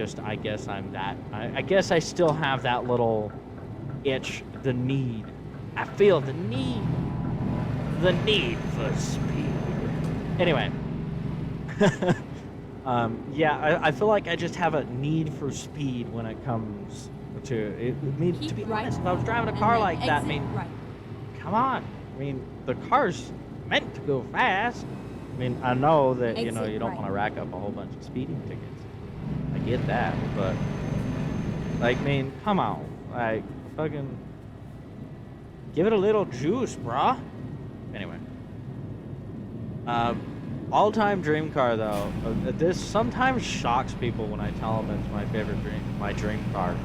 that. I guess I still have that little itch, the need. I feel the need for speed. Anyway. Yeah, I feel like I just have a need for speed when it comes to it. I mean, to be honest, if I was driving a car like that, I mean, come on. I mean, the car's meant to go fast. I mean, I know that, you know, you don't want to rack up a whole bunch of speeding tickets. I get that, but, like, I mean, come on. Like, fucking give it a little juice, brah. Anyway. All-time dream car, though. This sometimes shocks people when I tell them it's my dream car,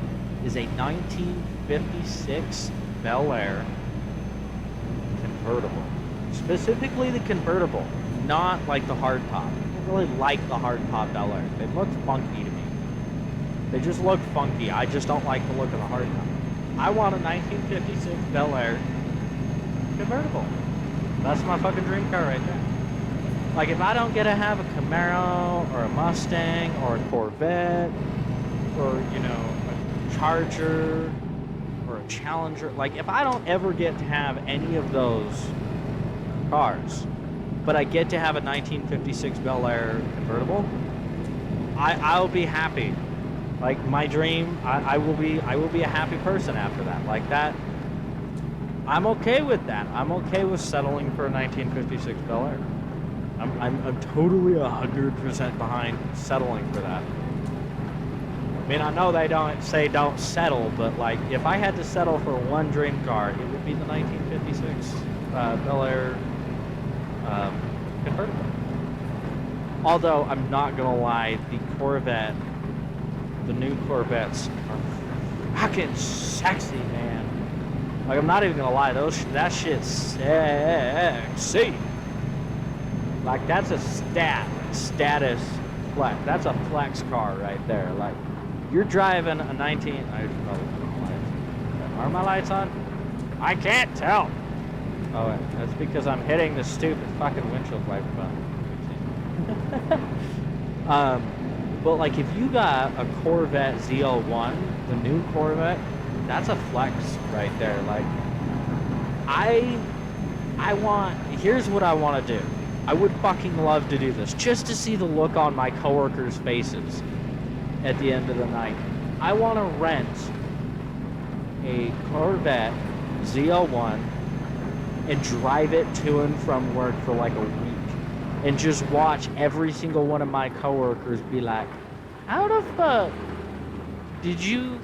is a 1956 Bel Air convertible. Specifically the convertible, not like the hardtop. I don't really like the hardtop Bel Air. They look funky to me. They just look funky. I just don't like the look of the hardtop. I want a 1956 Bel Air convertible. That's my fucking dream car right there. Like, if I don't get to have a Camaro or a Mustang or a Corvette or, you know, a Charger or a Challenger, like, if I don't ever get to have any of those cars, but I get to have a 1956 Bel Air convertible, I'll be happy. Like, my dream, I will be a happy person after that. Like, that, I'm okay with that. I'm okay with settling for a 1956 Bel Air. I'm totally 100% behind settling for that. I mean, I know they don't say don't settle, but like, if I had to settle for one dream car, it would be the 1956 Bel Air convertible. Although, I'm not gonna lie, the new Corvettes are fucking sexy, man. Like, I'm not even gonna lie, that shit's sexy. Like, that's a status flex. That's a flex car right there. Like, you're driving a 19... I should probably put my lights. Are my lights on? I can't tell. Oh, wait. That's because I'm hitting the stupid fucking windshield wiper button. But, like, if you got a Corvette ZL1, the new Corvette, that's a flex right there. Like, here's what I want to do. I would fucking love to do this, just to see the look on my coworkers' faces at the end of the night. I want to rent a Corvette ZL1 and drive it to and from work for like a week, and just watch every single one of my coworkers be like, how the fuck did you...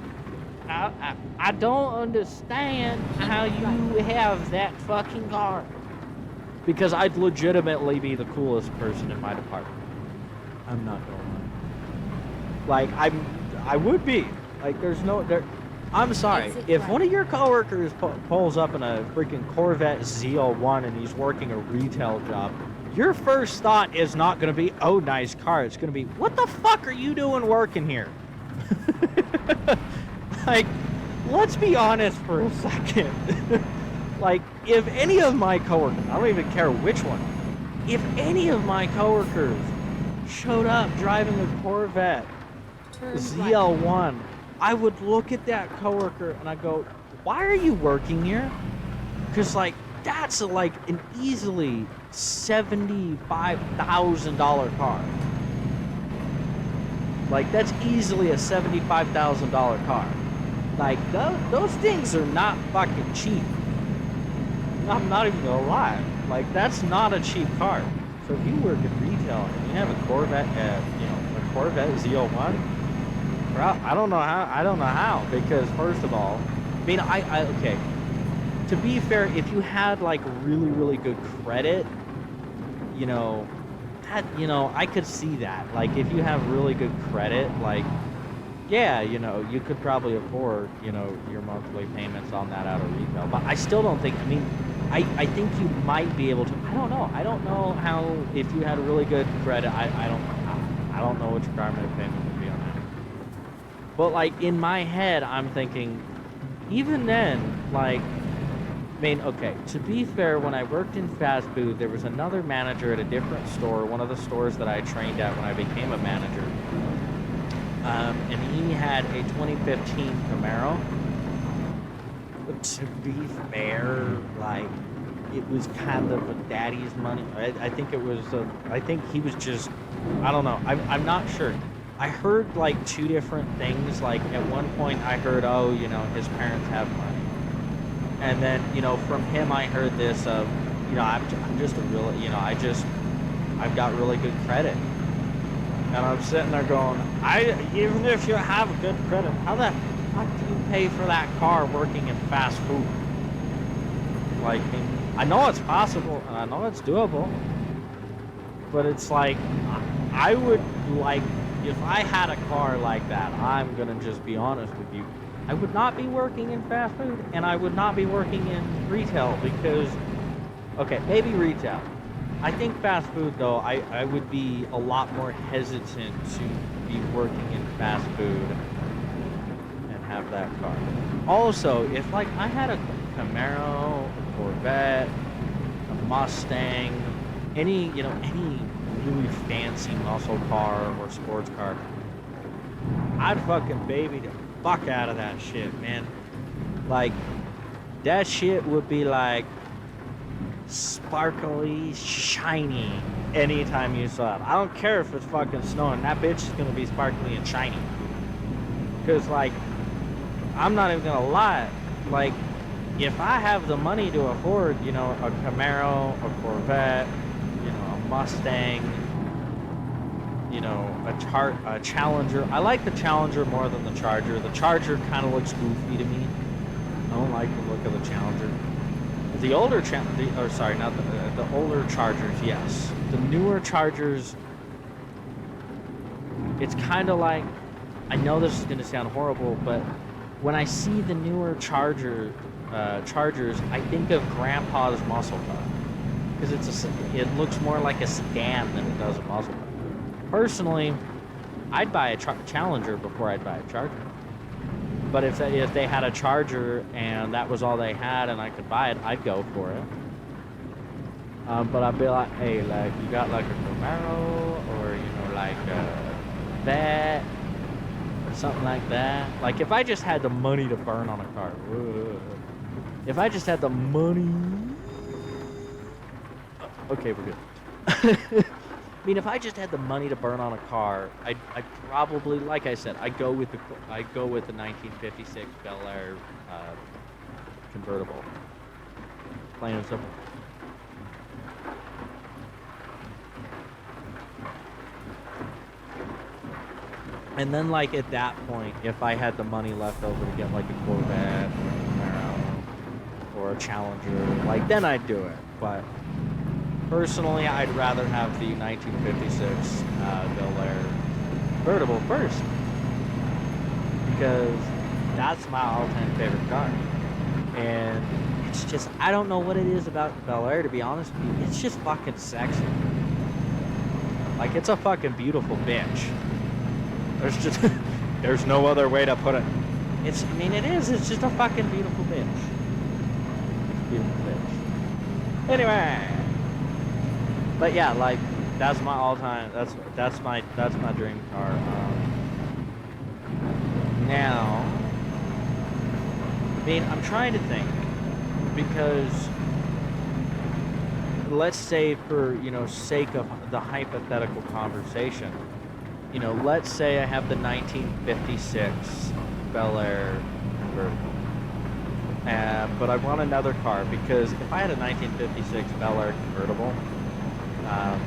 I don't understand how you have that fucking car. Because I'd legitimately be the coolest person in my department. I'm not gonna lie. Like, I would be. Like, I'm sorry. If one of your coworkers pulls up in a freaking Corvette ZL1 and he's working a retail job, your first thought is not gonna be, oh, nice car. It's gonna be, what the fuck are you doing working here? Like, let's be honest for a second. Like, if any of my coworkers, I don't even care which one, if any of my coworkers showed up driving a Corvette Turn right. ZL1, I would look at that coworker and I go, why are you working here? Because, like, that's like an easily $75,000 car. Like, that's easily a $75,000 car. Like, those things are not fucking cheap. I'm not even gonna lie. Like, that's not a cheap car. So if you work in retail and you have a Corvette, a Corvette ZL1, bro, I don't know how. Because first of all, I mean, okay. To be fair, if you had like really, really good credit, I could see that. Like, if you have really good credit, like, yeah, you could probably afford, your monthly payments on that out of retail. But I still don't think, I mean, I think you might be able to, I don't know how, if you had really good credit, I don't know what your car payment would be on that. But like, in my head, I'm thinking, even then, like, I mean, okay, to be fair, when I worked in fast food, there was another manager at a different store, one of the stores that I trained at when I became a manager. And he had a 2015 Camaro. To be fair, like, it was kind of a daddy's money. I think it was, I think he was just, I don't know. I'm not sure. I heard like two different things. Like, at one point I heard, oh, his parents have money. And then, from him I heard this of, I'm just a real, I've got really good credit. And I'm sitting there going, even if you have a good credit, how the fuck do you pay for that car working in fast food? Like, I know it's possible, and I know it's doable, but it's like, I would like, if I had a car like that, I'm gonna just be honest with you, I would not be working in fast food, and I would not be working in retail, because, okay, maybe retail. I think fast food, though, I would be a lot more hesitant to be working in fast food and have that car. Also, if, like, I had a Camaro, a Corvette, a Mustang, any really fancy muscle car or sports car, I'd fucking baby the fuck out of that shit, man. Like, that shit would be, like, sparkly, shiny anytime you saw it. I don't care if it's fucking snowing. That bitch is gonna be sparkly and shiny. Because, like, I'm not even gonna lie. Like, if I have the money to afford, a Camaro, a Corvette, a Mustang, a Challenger. I like the Challenger more than the Charger. The Charger kind of looks goofy to me. I don't like the look of the Challenger. The older the older Chargers, yes. The newer Chargers, it's kind of like, I know this is going to sound horrible, but when I see the newer Chargers, I think of Grandpa's muscle car, because it looks more like a sedan than it does a muscle car. Personally, I'd buy a Challenger before I'd buy a Charger. But if they had a Charger and that was all they had and I could buy it, I'd go for it. But I'd be like, hey, like, you got like a Camaro or, like a Vet or something like that. Like, if I just had the money to burn on a car. If I just had the money. Okay, we're good. I mean, if I just had the money to burn on a car, I'd probably, like I said, I'd go with the 1956 Bel Air convertible. Plain and simple. And then, like, at that point, if I had the money left over to get like a Corvette or a Camaro or a Challenger, like, then I'd do it. But personally, I'd rather have the 1956 Bel Air convertible first, because that's my all-time favorite car. And it's just, I don't know what it is about Bel Air, to be honest with you. It's just fucking sexy. Like, it's a fucking beautiful bitch. There's no other way to put it. It is. It's just a fucking beautiful bitch. Stupid bitch. Anyway. But yeah, like, that's my all-time, that's my dream car. Now, I mean, I'm trying to think, because let's say for, sake of the hypothetical conversation, let's say I have the 1956 Bel Air convertible. But I want another car, because if I had a 1956 Bel Air convertible, I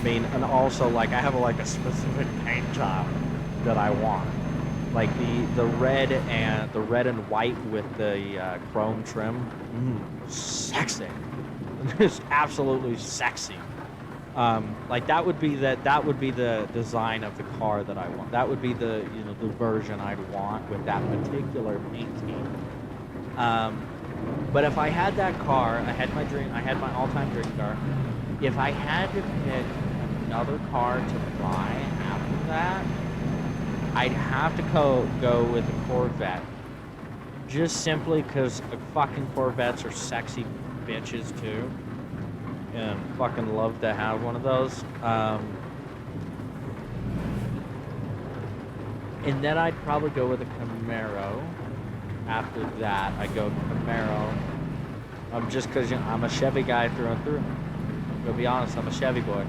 mean, and also, like, I have a specific paint job that I want, like the red and white with the chrome trim, sexy, just absolutely sexy. Like that would be the design of the car that I want. That would be the the version I'd want with that particular paint scheme. But if I had that car, I had my all-time dream car. If I had to pick another car to buy after that, I'd have to go with a Corvette. Just simply because fucking Corvettes are sexy bitches too. And fucking love to have one of those. And then I'd probably go with a Camaro. After that, I go Camaro. Just because I'm a Chevy guy through and through. To be honest, I'm a Chevy boy.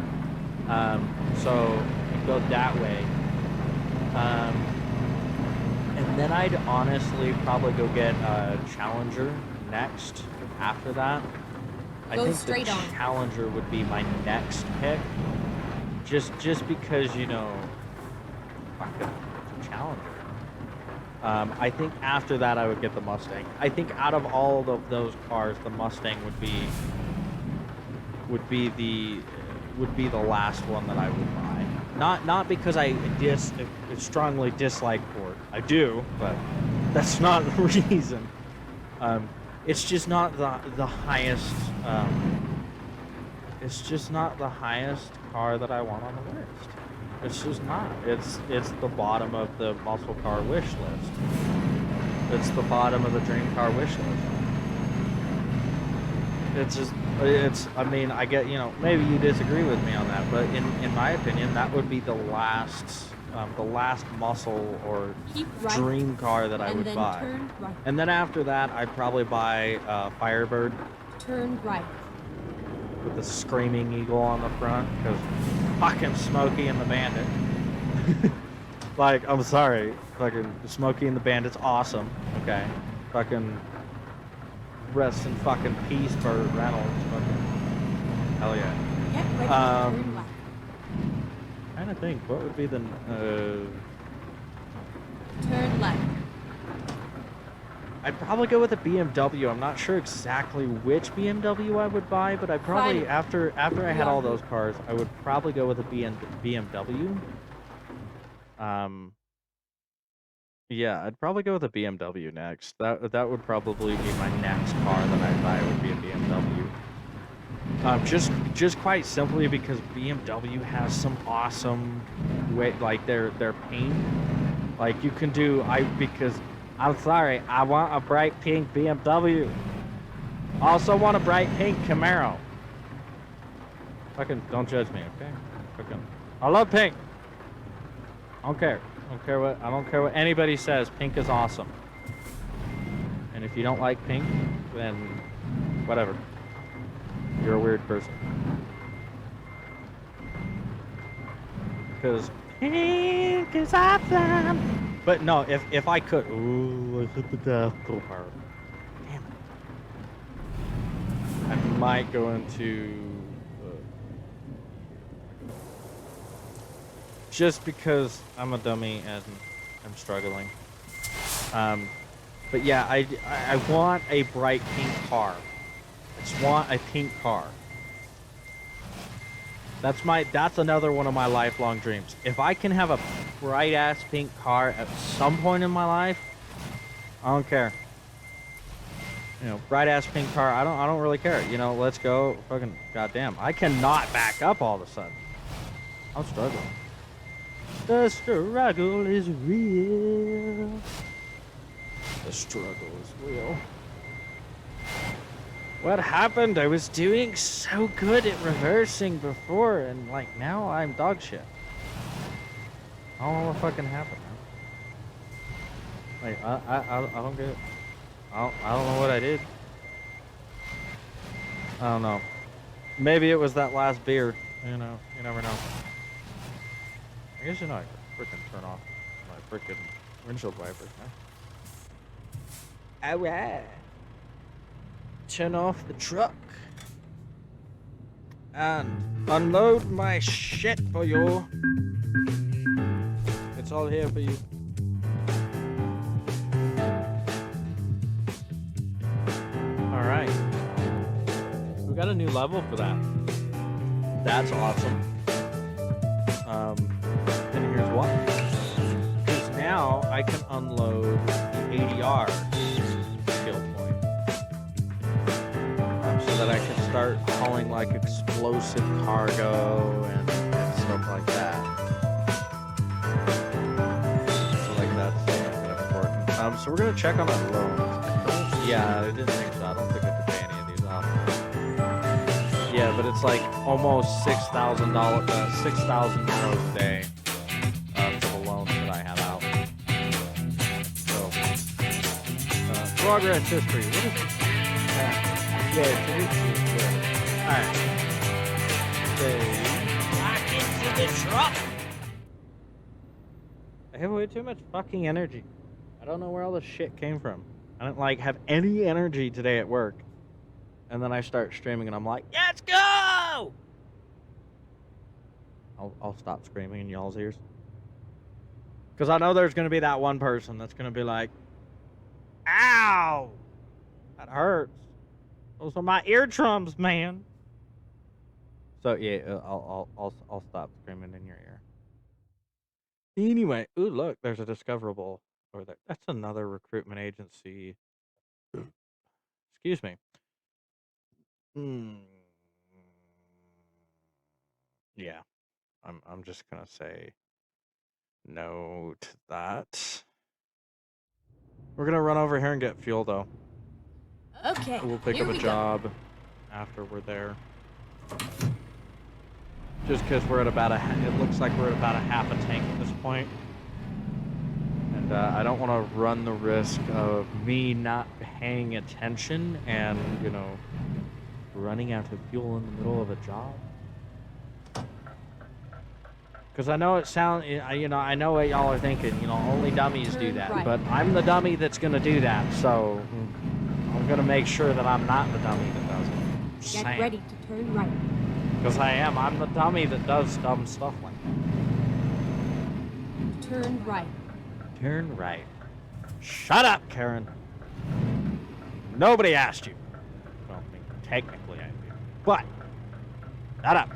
So I go that way. And then I'd honestly probably go get a Challenger next. After that, I think the Challenger would be my next pick. Just because fuck it, it's a Challenger. I think after that I would get the Mustang. I think out of all of those cars, the Mustang would be the last one that I would buy. Not because I strongly dislike Ford. I do, but that's not the reason. It's just not the highest. It's just not the highest car that I want on the list. It's just not. It's the bottom of the muscle car wish list. It's the bottom of the dream car wish list. I mean, I get, maybe you disagree with me on that, but in my opinion, that would be the last muscle or dream car that I would buy. Right. And then after that, I'd probably buy Firebird. Turn right. With the screaming eagle on the front, because fucking Smokey and the Bandit. Like, I'm sorry, fucking Smokey and the Bandit's awesome. Okay, fucking rest in fucking peace, Burt Reynolds. Fucking hell yeah. Get ready to turn left. Trying to think, what would be the Turn left. I'd probably go with a BMW. I'm not sure exactly which BMW I would buy, but I probably after I had all those cars, I would probably go with a BMW. Yeah, I'd probably go with a BMW next. That would probably be my next car that I'd buy would be a BMW. Just quite simply because BMW has some awesome like their paint. Like you can do because I'm sorry, I want a bright pink BMW. Also want a bright pink Camaro. Fucking don't judge me, okay? Fucking I love pink. I don't care. I don't care what anybody says. Pink is awesome. And if you don't like pink, then whatever. You're a weird person. Because pink is awesome. But no, if I could, ooh, I hit the death part. Damn it. I might go into just because I'm a dummy and I'm struggling. But yeah, I want a bright pink car. I just want a pink car. That's another one of my lifelong dreams. If I can have a bright ass pink car at some point in my life, I don't care. Bright ass pink car, I don't really care. Let's go. Fucking goddamn. I cannot back up all of a sudden. I'm struggling. The struggle is real. The struggle is real. What happened? I was doing so good at reversing before, and like now I'm dog shit. I don't know what fucking happened, man. Like I don't get it. I don't know what I did. I don't know. Maybe it was that last beer. You know, you never know. I guess you know I could freaking turn off my freaking windshield wipers, man. Alright. Turn off the truck. And unload my shit for you. It's all here for you. Alright. We got a new level for that. That's awesome. And here's why. Because now I can unload the ADR skill point. So that I can start hauling like explosive cargo and stuff like that. So like that's kind of important. So we're gonna check on our loans. Yeah, I didn't think so. I don't think I could pay any of these off. Yeah, but it's like almost $6,000, 6,000 euros a day for the loans that I have out. So, progress history. What is it? Yeah, it's alright. Back into the truck. I have way too much fucking energy. I don't know where all this shit came from. I don't like have any energy today at work. And then I start streaming and I'm like, let's go! I'll stop screaming in y'all's ears. Because I know there's going to be that one person that's going to be like, ow! That hurts. Those are my eardrums, man. So yeah, I'll stop screaming in your ear. Anyway, ooh, look, there's a discoverable over there. That's another recruitment agency. Excuse me. Yeah, I'm just gonna say no to that. We're gonna run over here and get fuel though. Okay. We'll pick up a job after we're there. Just because we're at about it looks like we're at about a half a tank at this point. And I don't want to run the risk of me not paying attention and, you know, running out of fuel in the middle of a job. Because I know it sounds, you know, I know what y'all are thinking, you know, only dummies do that. Right. But I'm the dummy that's going to do that, so I'm going to make sure that I'm not the dummy that does it. Just Get saying. ready to turn right. Because I am. I'm the dummy that does dumb stuff like that. Turn right. Turn right. Shut up, Karen. Nobody asked you. Well, I mean, technically I did. But, shut up.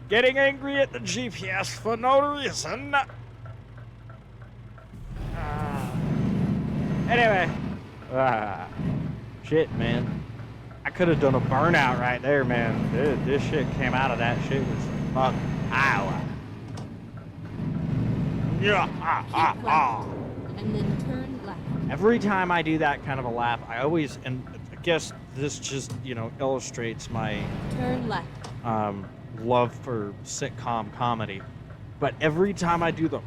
Getting angry at the GPS for no reason. Anyway. Shit, man. I could have done a burnout right there, man. This shit came out of that shit was fucking power. Yeah, Keep left. And then turn left. Every time I do that kind of a lap, I always, and I guess this just, you know, illustrates my Turn left. love for sitcom comedy. But every time I do the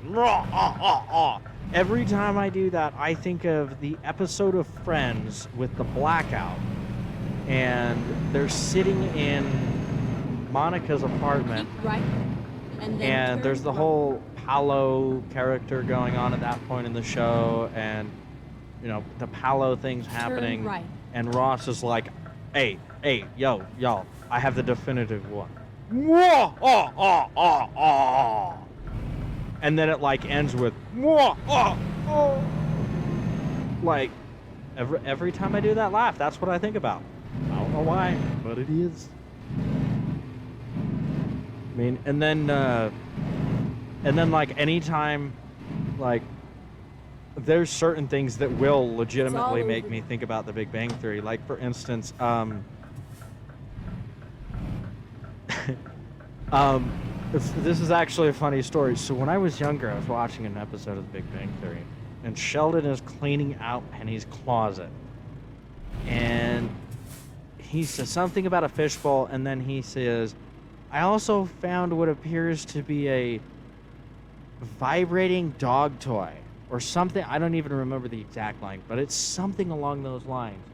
every time I do that, I think of the episode of Friends with the blackout. And they're sitting in Monica's apartment. Keep right. And then And there's the right. whole Paolo character going on at that point in the show, and you know the Paolo thing's happening, right. and Ross is like, "Hey, yo, y'all, I have the definitive one." And then it like ends with like every time I do that laugh, that's what I think about. I don't know why, but it is. I mean, and then like anytime, like there's certain things that will legitimately make over. me think about the Big Bang Theory. Like for instance, this is actually a funny story. So when I was younger, I was watching an episode of the Big Bang Theory, and Sheldon is cleaning out Penny's closet, And he says something about a fishbowl, and then he says, I also found what appears to be a vibrating dog toy or something. I don't even remember the exact line, but it's something along those lines.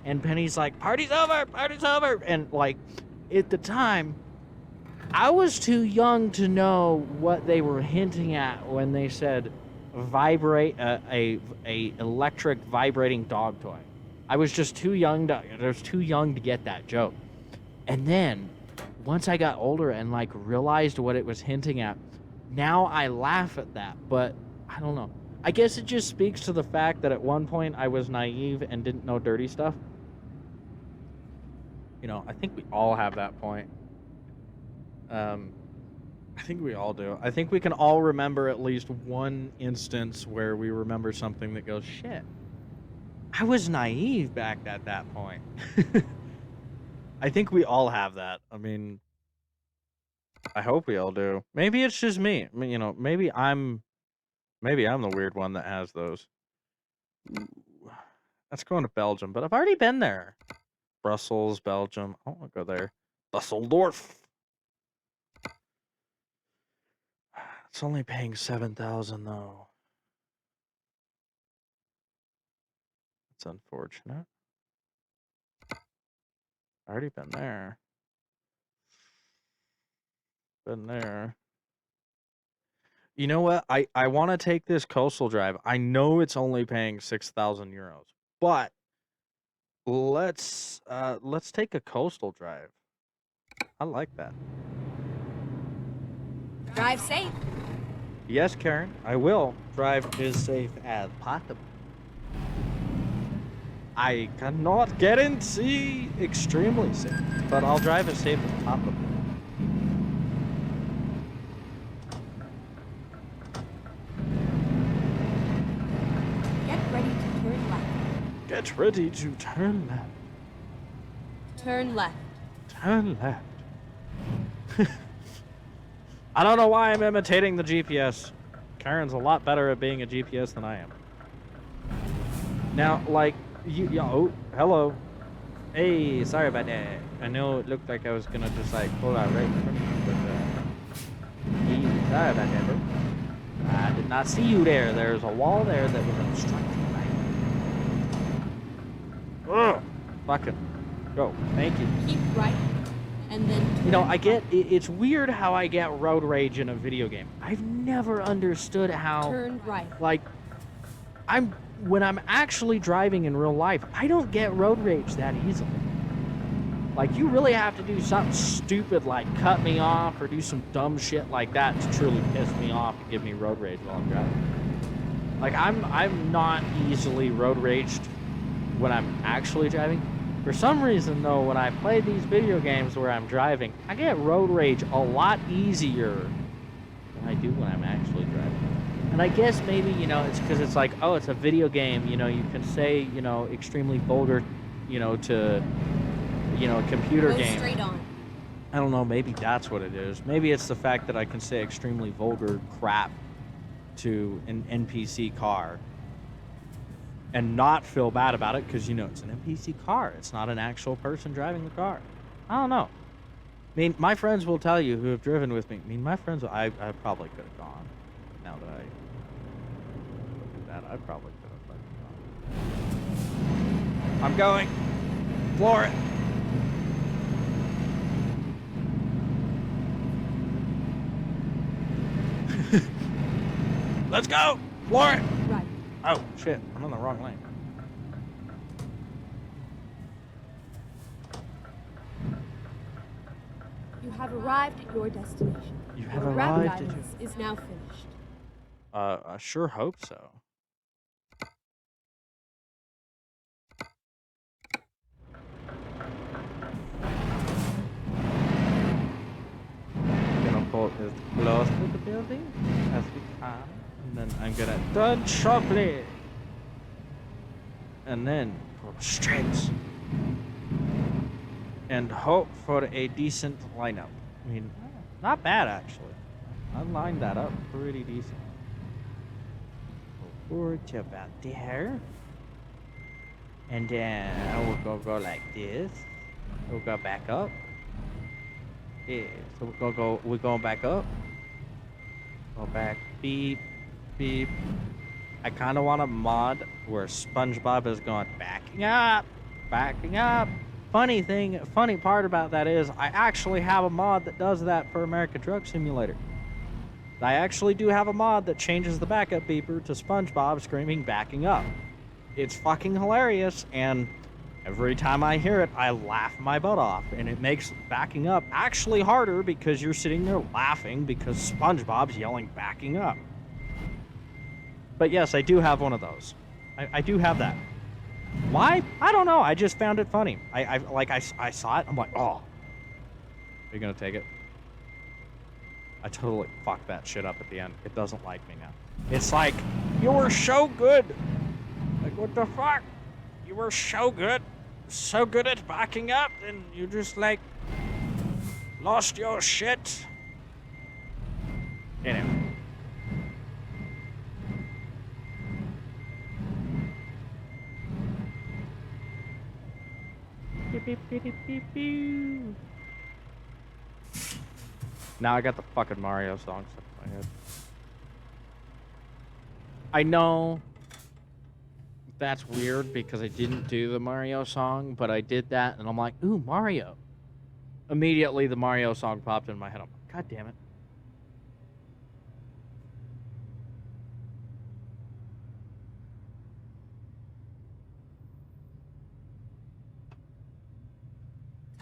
And Penny's like, party's over, party's over. And like, at the time, I was too young to know what they were hinting at when they said vibrate a electric vibrating dog toy. I was just too young to get that joke. And then once I got older and like realized what it was hinting at, now I laugh at that, but I don't know. I guess it just speaks to the fact that at one point I was naive and didn't know dirty stuff. You know, I think we all have that point. I think we all do. I think we can all remember at least one instance where we remember something that goes, shit, I was naive back at that point. I think we all have that. I mean, I hope we all do. Maybe it's just me. I mean, you know, maybe I'm the weird one that has those. Ooh, that's going to Belgium, but I've already been there. Brussels, Belgium. I don't want to go there. Dusseldorf. It's only paying 7,000 though. It's unfortunate. Already been there. Been there. You know what? I want to take this coastal drive. I know it's only paying 6,000 euros, but let's take a coastal drive. I like that. Drive safe. Yes, Karen, I will drive as safe as possible. I cannot guarantee extremely safe, but I'll drive as safe as possible. Get ready to turn left. Get ready to turn left. Turn left. Turn left. I don't know why I'm imitating the GPS. Karen's a lot better at being a GPS than I am. Now, like, oh, hello. Hey, sorry about that. I know it looked like I was gonna just like pull out right in front of you, but sorry about that, bro. I did not see you there. There's a wall there that was obstructed, right? Ugh, fucking go. Thank you. Keep right. And then turn You know, I left. get it's weird how I get road rage in a video game. I've never understood how, Turn right. like, when I'm actually driving in real life, I don't get road rage that easily. Like, you really have to do something stupid like cut me off or do some dumb shit like that to truly piss me off and give me road rage while I'm driving. Like, I'm not easily road raged when I'm actually driving. For some reason, though, when I play these video games where I'm driving, I get road rage a lot easier than I do when I'm actually driving. And I guess maybe, you know, it's because it's like, oh, it's a video game, you know, you can say, you know, extremely vulgar, you know, to, you know, a computer Go game. straight on. I don't know, maybe that's what it is. Maybe it's the fact that I can say extremely vulgar crap to an NPC car and not feel bad about it because, you know, it's an NPC car. It's not an actual person driving the car. I don't know. I mean, my friends will tell you who have driven with me. I mean, my friends, I probably could have gone. Now that I look at that, I probably could have fucking gone. I'm going. Floor it. Let's go. Floor it. Right. Oh, shit. I'm in the wrong lane. You have arrived at your destination. You have Your route arrived at guidance is now finished. I sure hope so. Gonna pull as close to the building as we can, and then I'm gonna turn sharply, and then pull straight, and hope for a decent lineup. I mean, not bad actually. I lined that up pretty decent. Forward to about there. And then we're gonna go like this. We'll go back up. Yeah, so we're going back up. Go back, beep, beep. I kind of want a mod where SpongeBob is going backing up, backing up. Funny part about that is I actually have a mod that does that for American Truck Simulator. I actually do have a mod that changes the backup beeper to SpongeBob screaming backing up. It's fucking hilarious, and every time I hear it, I laugh my butt off, and it makes backing up actually harder because you're sitting there laughing because SpongeBob's yelling backing up. But yes, I do have one of those. I do have that. Why? I don't know. I just found it funny. I saw it. I'm like, oh. Are you gonna take it? I totally fucked that shit up at the end. It doesn't like me now. It's like, you were so good. Like, what the fuck? You were so good. So good at backing up, and you just, like, lost your shit. Anyway. Beep, beep, beep, beep, beep. Now I got the fucking Mario song stuck in my head. I know that's weird because I didn't do the Mario song, but I did that and I'm like, ooh, Mario. Immediately the Mario song popped in my head. I'm like, God damn it.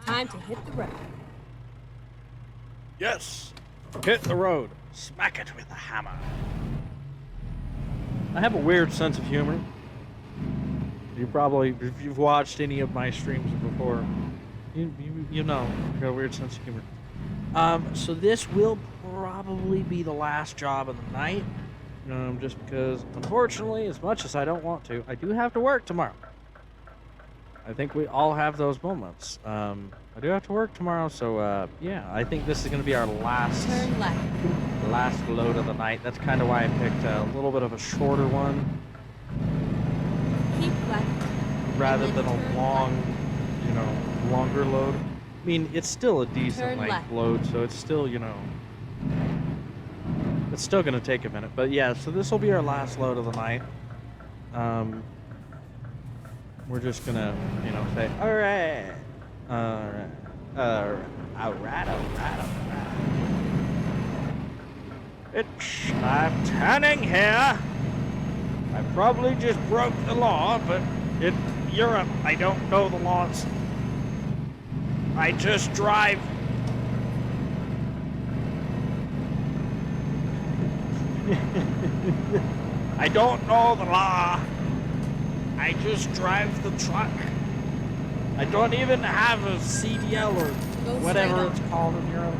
Time to hit the road. Yes! Hit the road. Smack it with a hammer. I have a weird sense of humor. You probably, if you've watched any of my streams before, you know, I've got a weird sense of humor. So this will probably be the last job of the night. Just because, unfortunately, as much as I don't want to, I do have to work tomorrow. I think we all have those moments. I do have to work tomorrow, so yeah, I think this is going to be our last Turn left. Load of the night. That's kind of why I picked a little bit of a shorter one Keep left. rather than a turn long, longer load. I mean, it's still a decent Turn length left. load, so it's still, it's still going to take a minute. But yeah, so this will be our last load of the night. We're just gonna, say, all right. I'm turning here. I probably just broke the law, but in Europe, I don't know the laws. I just drive. I don't know the law. I just drive the truck. I don't even have a CDL or Go whatever straight it's on. called in Europe.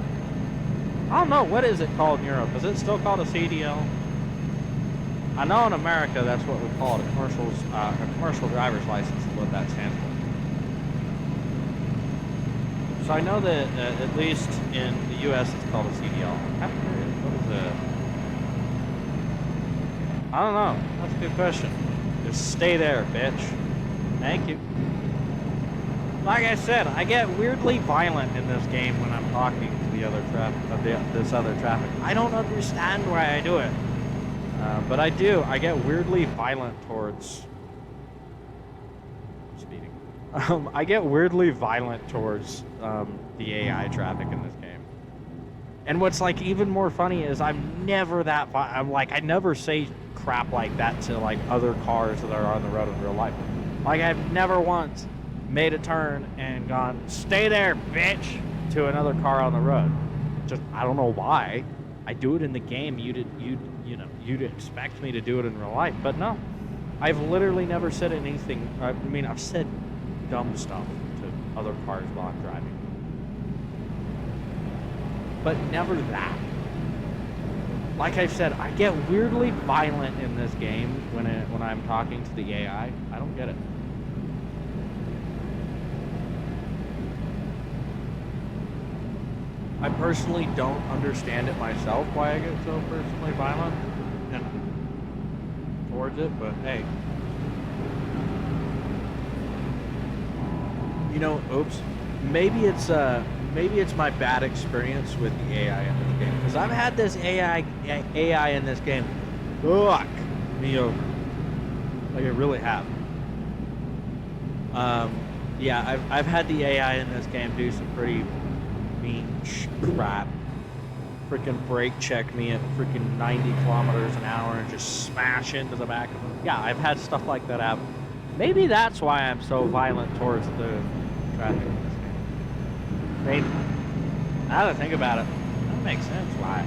I don't know, what is it called in Europe? Is it still called a CDL? I know in America that's what we call it, a commercial driver's license is what that stands for. So I know that at least in the US it's called a CDL. What is it? I don't know. That's a good question. Just stay there, bitch. Thank you. Like I said, I get weirdly violent in this game when I'm talking to the other this other traffic. I don't understand why I do it, but I do. I get weirdly violent towards speeding. I get weirdly violent towards the AI traffic in this game. And what's like even more funny is I'm never that. I never say crap like that to like other cars that are on the road in real life. Like I've never once made a turn and gone, "Stay there, bitch," to another car on the road. Just I don't know why. I do it in the game. You'd expect me to do it in real life, but no. I've literally never said anything. I mean, I've said dumb stuff to other cars while I'm driving, but never that. Like I said, I get weirdly violent in this game when I'm talking to the AI. I don't get it. I personally don't understand it myself why I get so personally violent towards it, but hey. You know, oops. Maybe it's my bad experience with the AI in this game because I've had this AI in this game fuck me over. Like I really have. Yeah, I've had the AI in this game do some pretty mean crap. Freaking brake check me at freaking 90 kilometers an hour and just smash into the back of them. Yeah, I've had stuff like that happen. Maybe that's why I'm so violent towards the traffic in this game. I mean, now that I think about it, that makes sense why.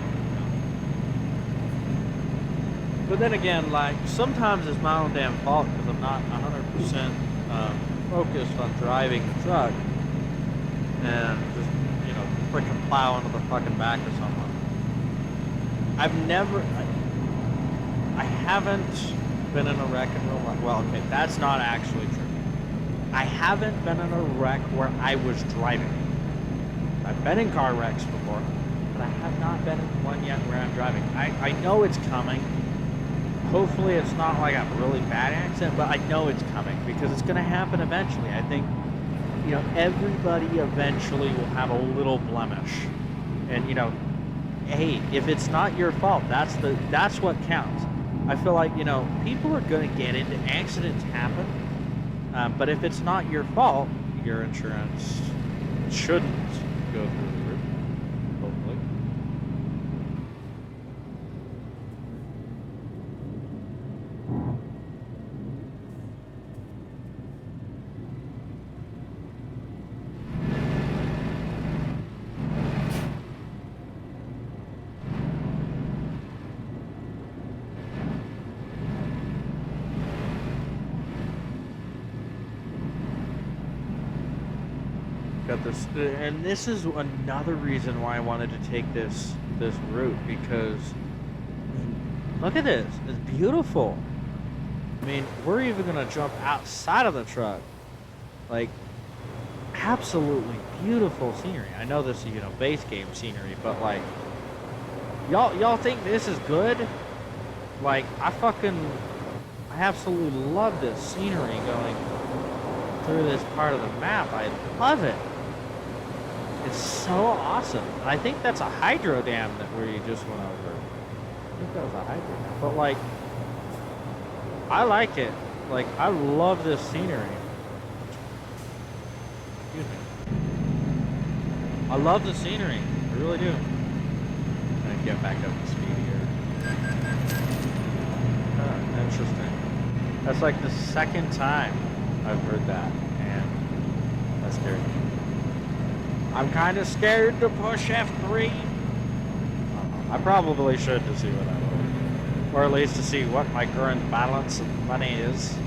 But then again, like, sometimes it's my own damn fault because I'm not 100% focused on driving the truck and just, you know, freaking plow into the fucking back of someone. I haven't been in a wreck in real life. Well, okay, that's not actually true. I haven't been in a wreck where I was driving. I've been in car wrecks before, but I have not been in one yet where I'm driving. I know it's coming. Hopefully it's not like a really bad accident, but I know it's coming because it's going to happen eventually. I think, you know, everybody eventually will have a little blemish. And, you know, hey, if it's not your fault, that's what counts. I feel like, you know, people are going to get into accidents happen, but if it's not your fault, your insurance shouldn't go through the roof, hopefully. Got this, and this is another reason why I wanted to take this route because look at this, it's beautiful. I mean, we're even gonna jump outside of the truck, like absolutely beautiful scenery. I know this is, you know, base game scenery, but like y'all think this is good? Like I absolutely love this scenery going through this part of the map. I love it. It's so awesome. And I think that's a hydro dam that we just went over. I think that was a hydro dam. But like, I like it. Like, I love this scenery. Excuse me. I love the scenery. I really do. I'm gonna get back up to speed here. Interesting. That's like the second time I've heard that. And that's scary. I'm kind of scared to push F3. I probably should to see what I will. Or at least to see what my current balance of money is.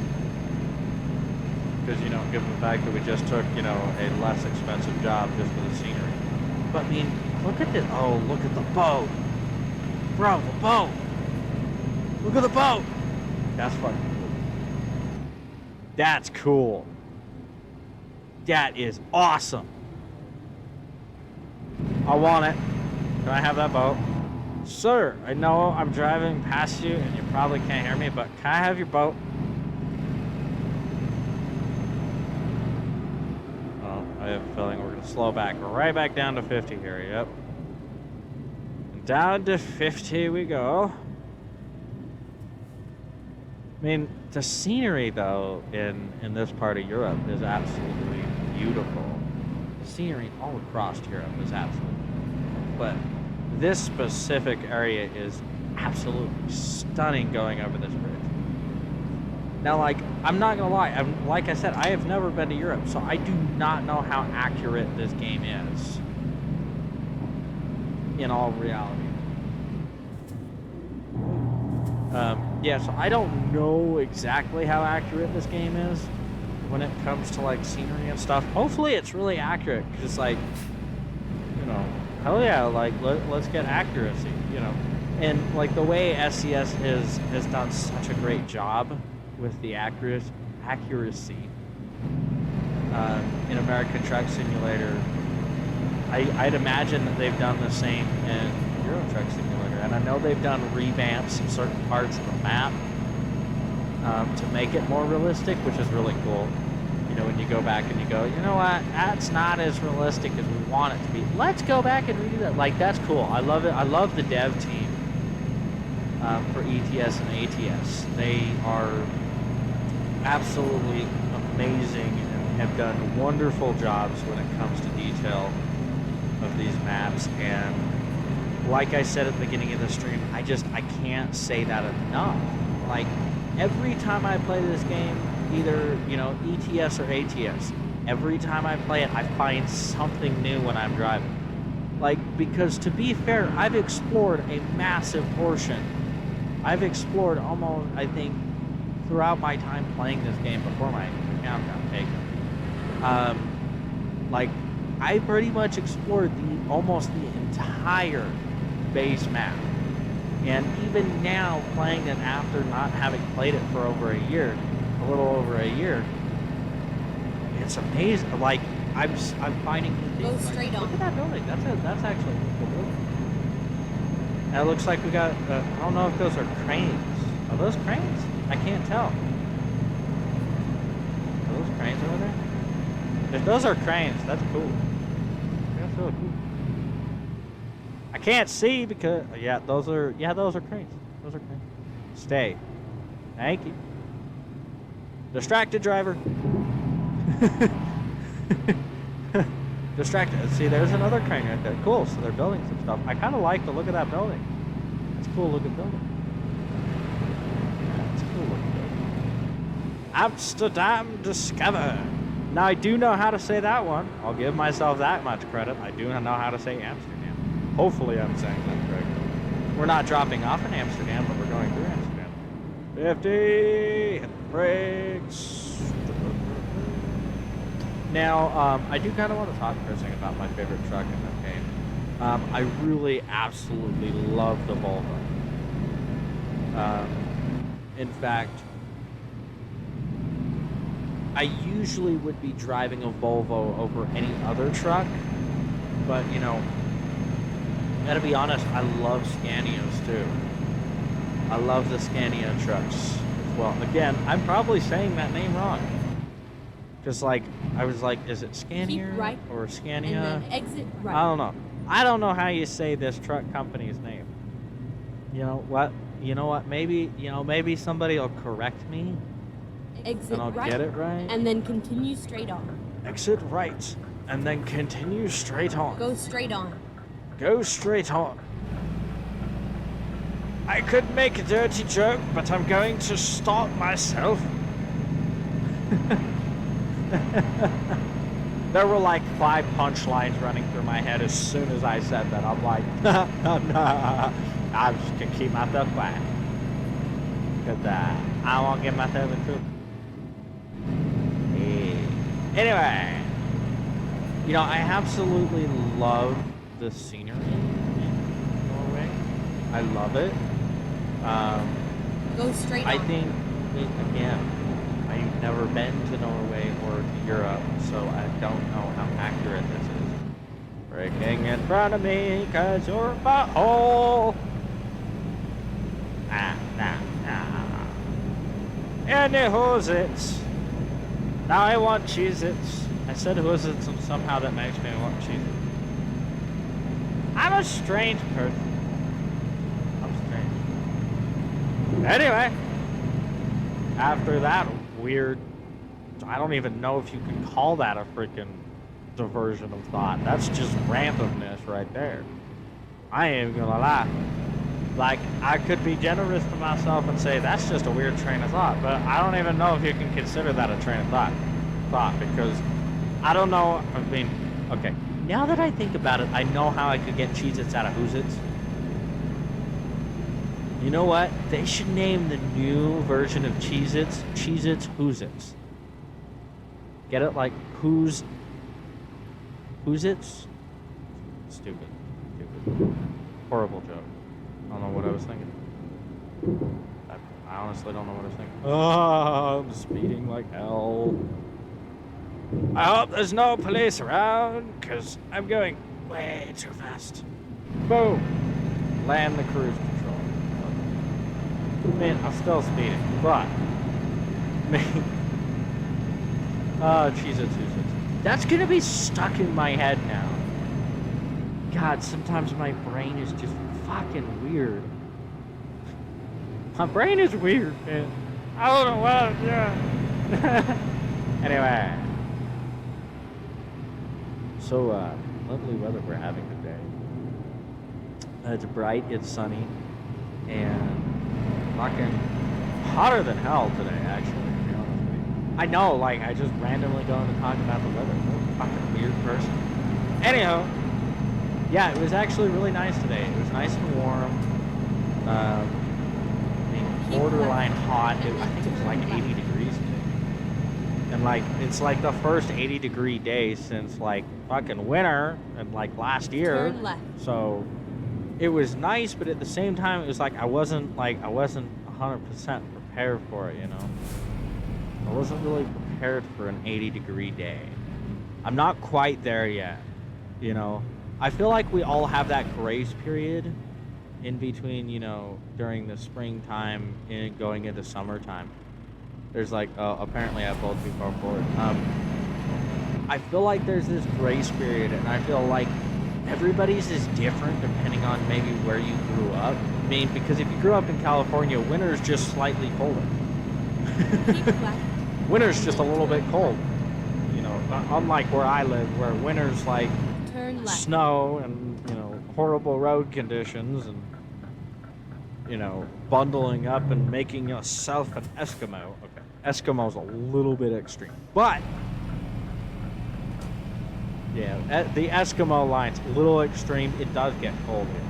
Because, you know, given the fact that we just took, you know, a less expensive job just for the scenery. But, I mean, look at this. Oh, look at the boat. Bro, the boat. Look at the boat. That's fucking cool. That's cool. That is awesome. I want it. Can I have that boat? Sir, I know I'm driving past you and you probably can't hear me, but can I have your boat? Oh, I have a feeling we're going to slow back right back down to 50 here. Yep. Down to 50 we go. I mean, the scenery, though, in this part of Europe is absolutely beautiful. The scenery all across Europe is absolutely beautiful. But this specific area is absolutely stunning going over this bridge. Now, like, I'm not going to lie. Like I said, I have never been to Europe, so I do not know how accurate this game is in all reality. Yeah, so I don't know exactly how accurate this game is when it comes to, like, scenery and stuff. Hopefully it's really accurate, because, like, you know, hell yeah, like, let's get accuracy, you know. And, like, the way SCS has done such a great job with the accuracy in American Truck Simulator, I'd imagine that they've done the same in Euro Truck Simulator. And I know they've done revamps in certain parts of the map to make it more realistic, which is really cool. You know, when you go back and you go, you know what, that's not as realistic as we want it to be. Let's go back and redo that. Like, that's cool. I love it. I love the dev team for ETS and ATS. They are absolutely amazing and have done wonderful jobs when it comes to detail of these maps. And like I said at the beginning of the stream, I can't say that enough. Like, every time I play this game, either, you know, ETS or ATS, every time I play it, I find something new when I'm driving. Like, because to be fair, I've explored a massive portion. I've explored almost, I think, throughout my time playing this game before my account got taken. Like, I pretty much explored almost the entire base map. And even now, playing it after not having played it for over a year, a little over a year, it's amazing. Like, I'm finding new Go things. straight Look on. at that building. That's actually a cool building. And it looks like we got, I don't know if those are cranes. Are those cranes? I can't tell. Are those cranes over there? If those are cranes, that's cool. That's really cool. I can't see because, yeah, those are cranes. Those are cranes. Stay. Thank you. Distracted driver. Distracted. See, there's another crane right there. Cool. So they're building some stuff. I kind of like the look of that building. It's a cool looking building. Yeah, it's a cool looking building. Amsterdam discovered. Now I do know how to say that one. I'll give myself that much credit. I do know how to say Amsterdam. Hopefully I'm saying that correctly. We're not dropping off in Amsterdam, but we're going through Amsterdam. 50, hit the brakes. Now, I do kind of want to talk for a second about my favorite truck in that game. I really absolutely love the Volvo. In fact, I usually would be driving a Volvo over any other truck, but, you know, gotta be honest, I love Scanias too. I love the Scania trucks as well. Again, I'm probably saying that name wrong. Because, like, I was like, is it Scania right, or Scania? And then exit right. I don't know. I don't know how you say this truck company's name. You know what? Maybe somebody will correct me Exit and I'll right. get it right. And then continue straight on. Exit right. And then continue straight on. Go straight on. Go straight on. I could make a dirty joke, but I'm going to stop myself. There were like 5 punchlines running through my head as soon as I said that. I'm like, nah, I'm just gonna keep myself quiet. Because I won't get myself in trouble. Anyway, you know, I absolutely love the scenery in Norway. I love it. Go straight I on. think, again, I've never been to Norway or to Europe, so I don't know how accurate this is. Braking in front of me, cause you're a butthole. Nah. Any Hoosits. Now I want Cheez-Its. I said Hoosits and somehow that makes me want Cheez-Its. I'm a strange person. I'm strange. Anyway, after that weird, I don't even know if you can call that a freaking diversion of thought. That's just randomness right there. I ain't even gonna lie. Like, I could be generous to myself and say that's just a weird train of thought, but I don't even know if you can consider that a train of thought, because I don't know. I mean, okay, now that I think about it, I know how I could get Cheez-Its out of Hoosits. You know what? They should name the new version of Cheez-Its Cheez-Its Hoosits. Get it? Like, Hoosits? Stupid. Horrible joke. I don't know what I was thinking. I honestly don't know what I was thinking. Oh, I'm speeding like hell. I hope there's no police around, because I'm going way too fast. Boom! Land the cruise control. I mean, I'm still speeding, but Oh, Cheez-Its. That's gonna be stuck in my head now. God, sometimes my brain is just fucking weird. My brain is weird, man. I don't know what, yeah. Anyway. So, lovely weather we're having today. It's bright, it's sunny, and fucking hotter than hell today, actually, to be honest with you. I know, like, I just randomly go into talk about the weather. What a fucking weird person. Anyhow, yeah, it was actually really nice today. It was nice and warm. I mean, borderline hot. I think it was like 80 degrees today. And, like, it's like the first 80 degree day since, like, fucking winter and, like, last year. Turn left. So it was nice, but at the same time, it was like I wasn't 100% prepared for it, you know? I wasn't really prepared for an 80 degree day. I'm not quite there yet, you know? I feel like we all have that grace period in between, you know, during the springtime and going into summertime. There's like, apparently I pulled too far forward. I feel like there's this grace period, and I feel like everybody's is different depending on maybe where you grew up. I mean, because if you grew up in California, winter's just slightly colder. Keep left. Winter's just a little bit cold. You know, unlike where I live, where winter's like Turn left. snow and, you know, horrible road conditions and, you know, bundling up and making yourself an Eskimo. Okay, Eskimo's a little bit extreme, but yeah, the Eskimo line's a little extreme. It does get cold here,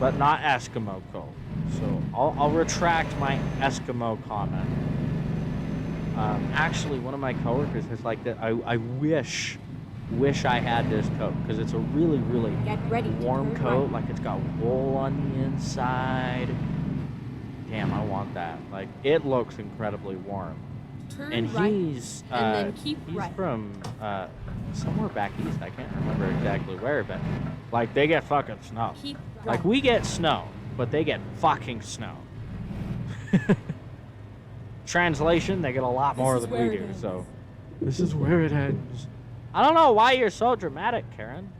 but not Eskimo cold. So I'll retract my Eskimo comment. Actually, one of my coworkers is like that. I wish I had this coat because it's a really, really Get ready to warm turn coat. right. Like it's got wool on the inside. Damn, I want that. Like it looks incredibly warm. Turn And right. he's and then keep he's right. from somewhere back east. I can't remember exactly where, but like they get fucking snow. Keep right. Like we get snow, but they get fucking snow. Translation, they get a lot This more is than where we it do. ends. So this is where it ends. I don't know why you're so dramatic, Karen.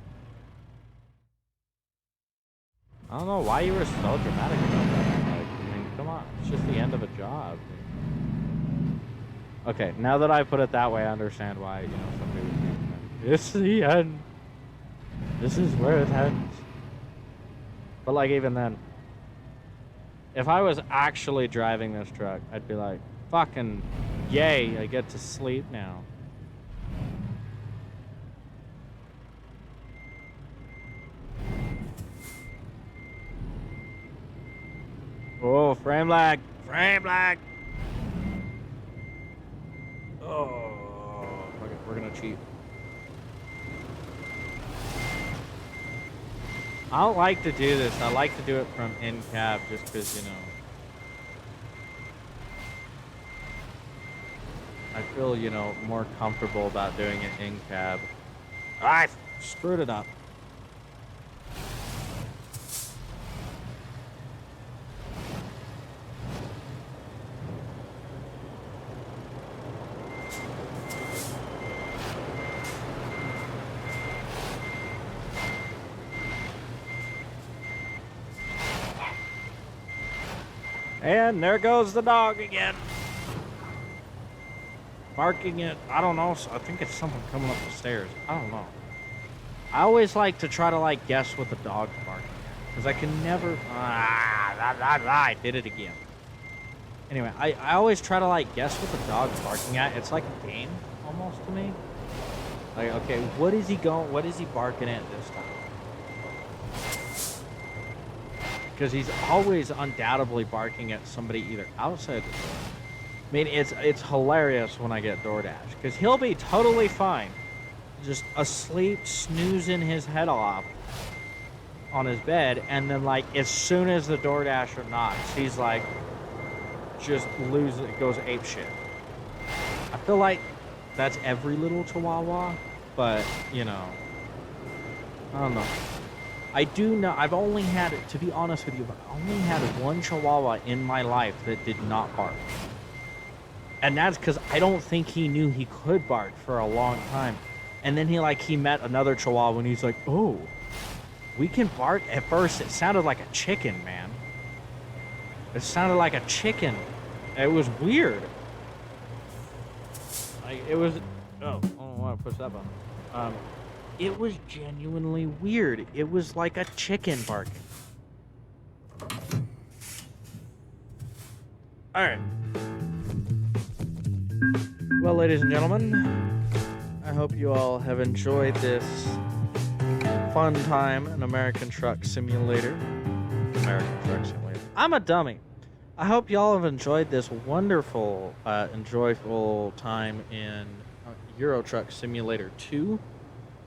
I don't know why you were so dramatic about that. Like, I mean, come on, it's just the end of a job. Okay, now that I put it that way, I understand why, you know, somebody would be like, it's the end. This is where it ends. But, like, even then, if I was actually driving this truck, I'd be like, fucking yay, I get to sleep now. Oh, frame lag. Frame lag. Oh, okay, we're gonna cheat. I don't like to do this. I like to do it from in cab just because, you know, I feel, you know, more comfortable about doing it in cab. I screwed it up. And there goes the dog again. Barking at, I don't know, I think it's someone coming up the stairs. I don't know. I always like to try to, like, guess what the dog's barking at. Because I can never, I did it again. Anyway, I always try to, like, guess what the dog's barking at. It's like a game, almost, to me. Like, okay, what is he barking at this time? Because he's always undoubtedly barking at somebody either outside the door. I mean, it's hilarious when I get DoorDash, because he'll be totally fine, just asleep, snoozing his head off on his bed, and then, like, as soon as the DoorDasher knocks, he's like, just goes ape shit. I feel like that's every little Chihuahua, but, you know, I don't know. I do know, I've only had, to be honest with you, I've only had one Chihuahua in my life that did not bark. And that's because I don't think he knew he could bark for a long time. And then he met another Chihuahua and he's like, oh, we can bark. At first, it sounded like a chicken, man. It sounded like a chicken. It was weird. Like, it was... Oh, I don't want to push that button. It was genuinely weird. It was like a chicken barking. Alright. Well, ladies and gentlemen, I hope you all have enjoyed this fun time in American Truck Simulator. American Truck Simulator. I'm a dummy. I hope y'all have enjoyed this wonderful, enjoyable time in Euro Truck Simulator 2.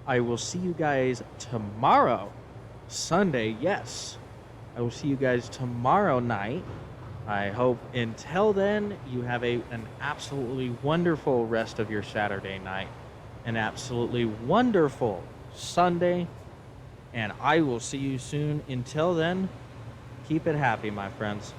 I will see you guys tomorrow. Sunday, yes. I will see you guys tomorrow night. I hope until then you have an absolutely wonderful rest of your Saturday night. An absolutely wonderful Sunday. And I will see you soon. Until then, keep it happy, my friends.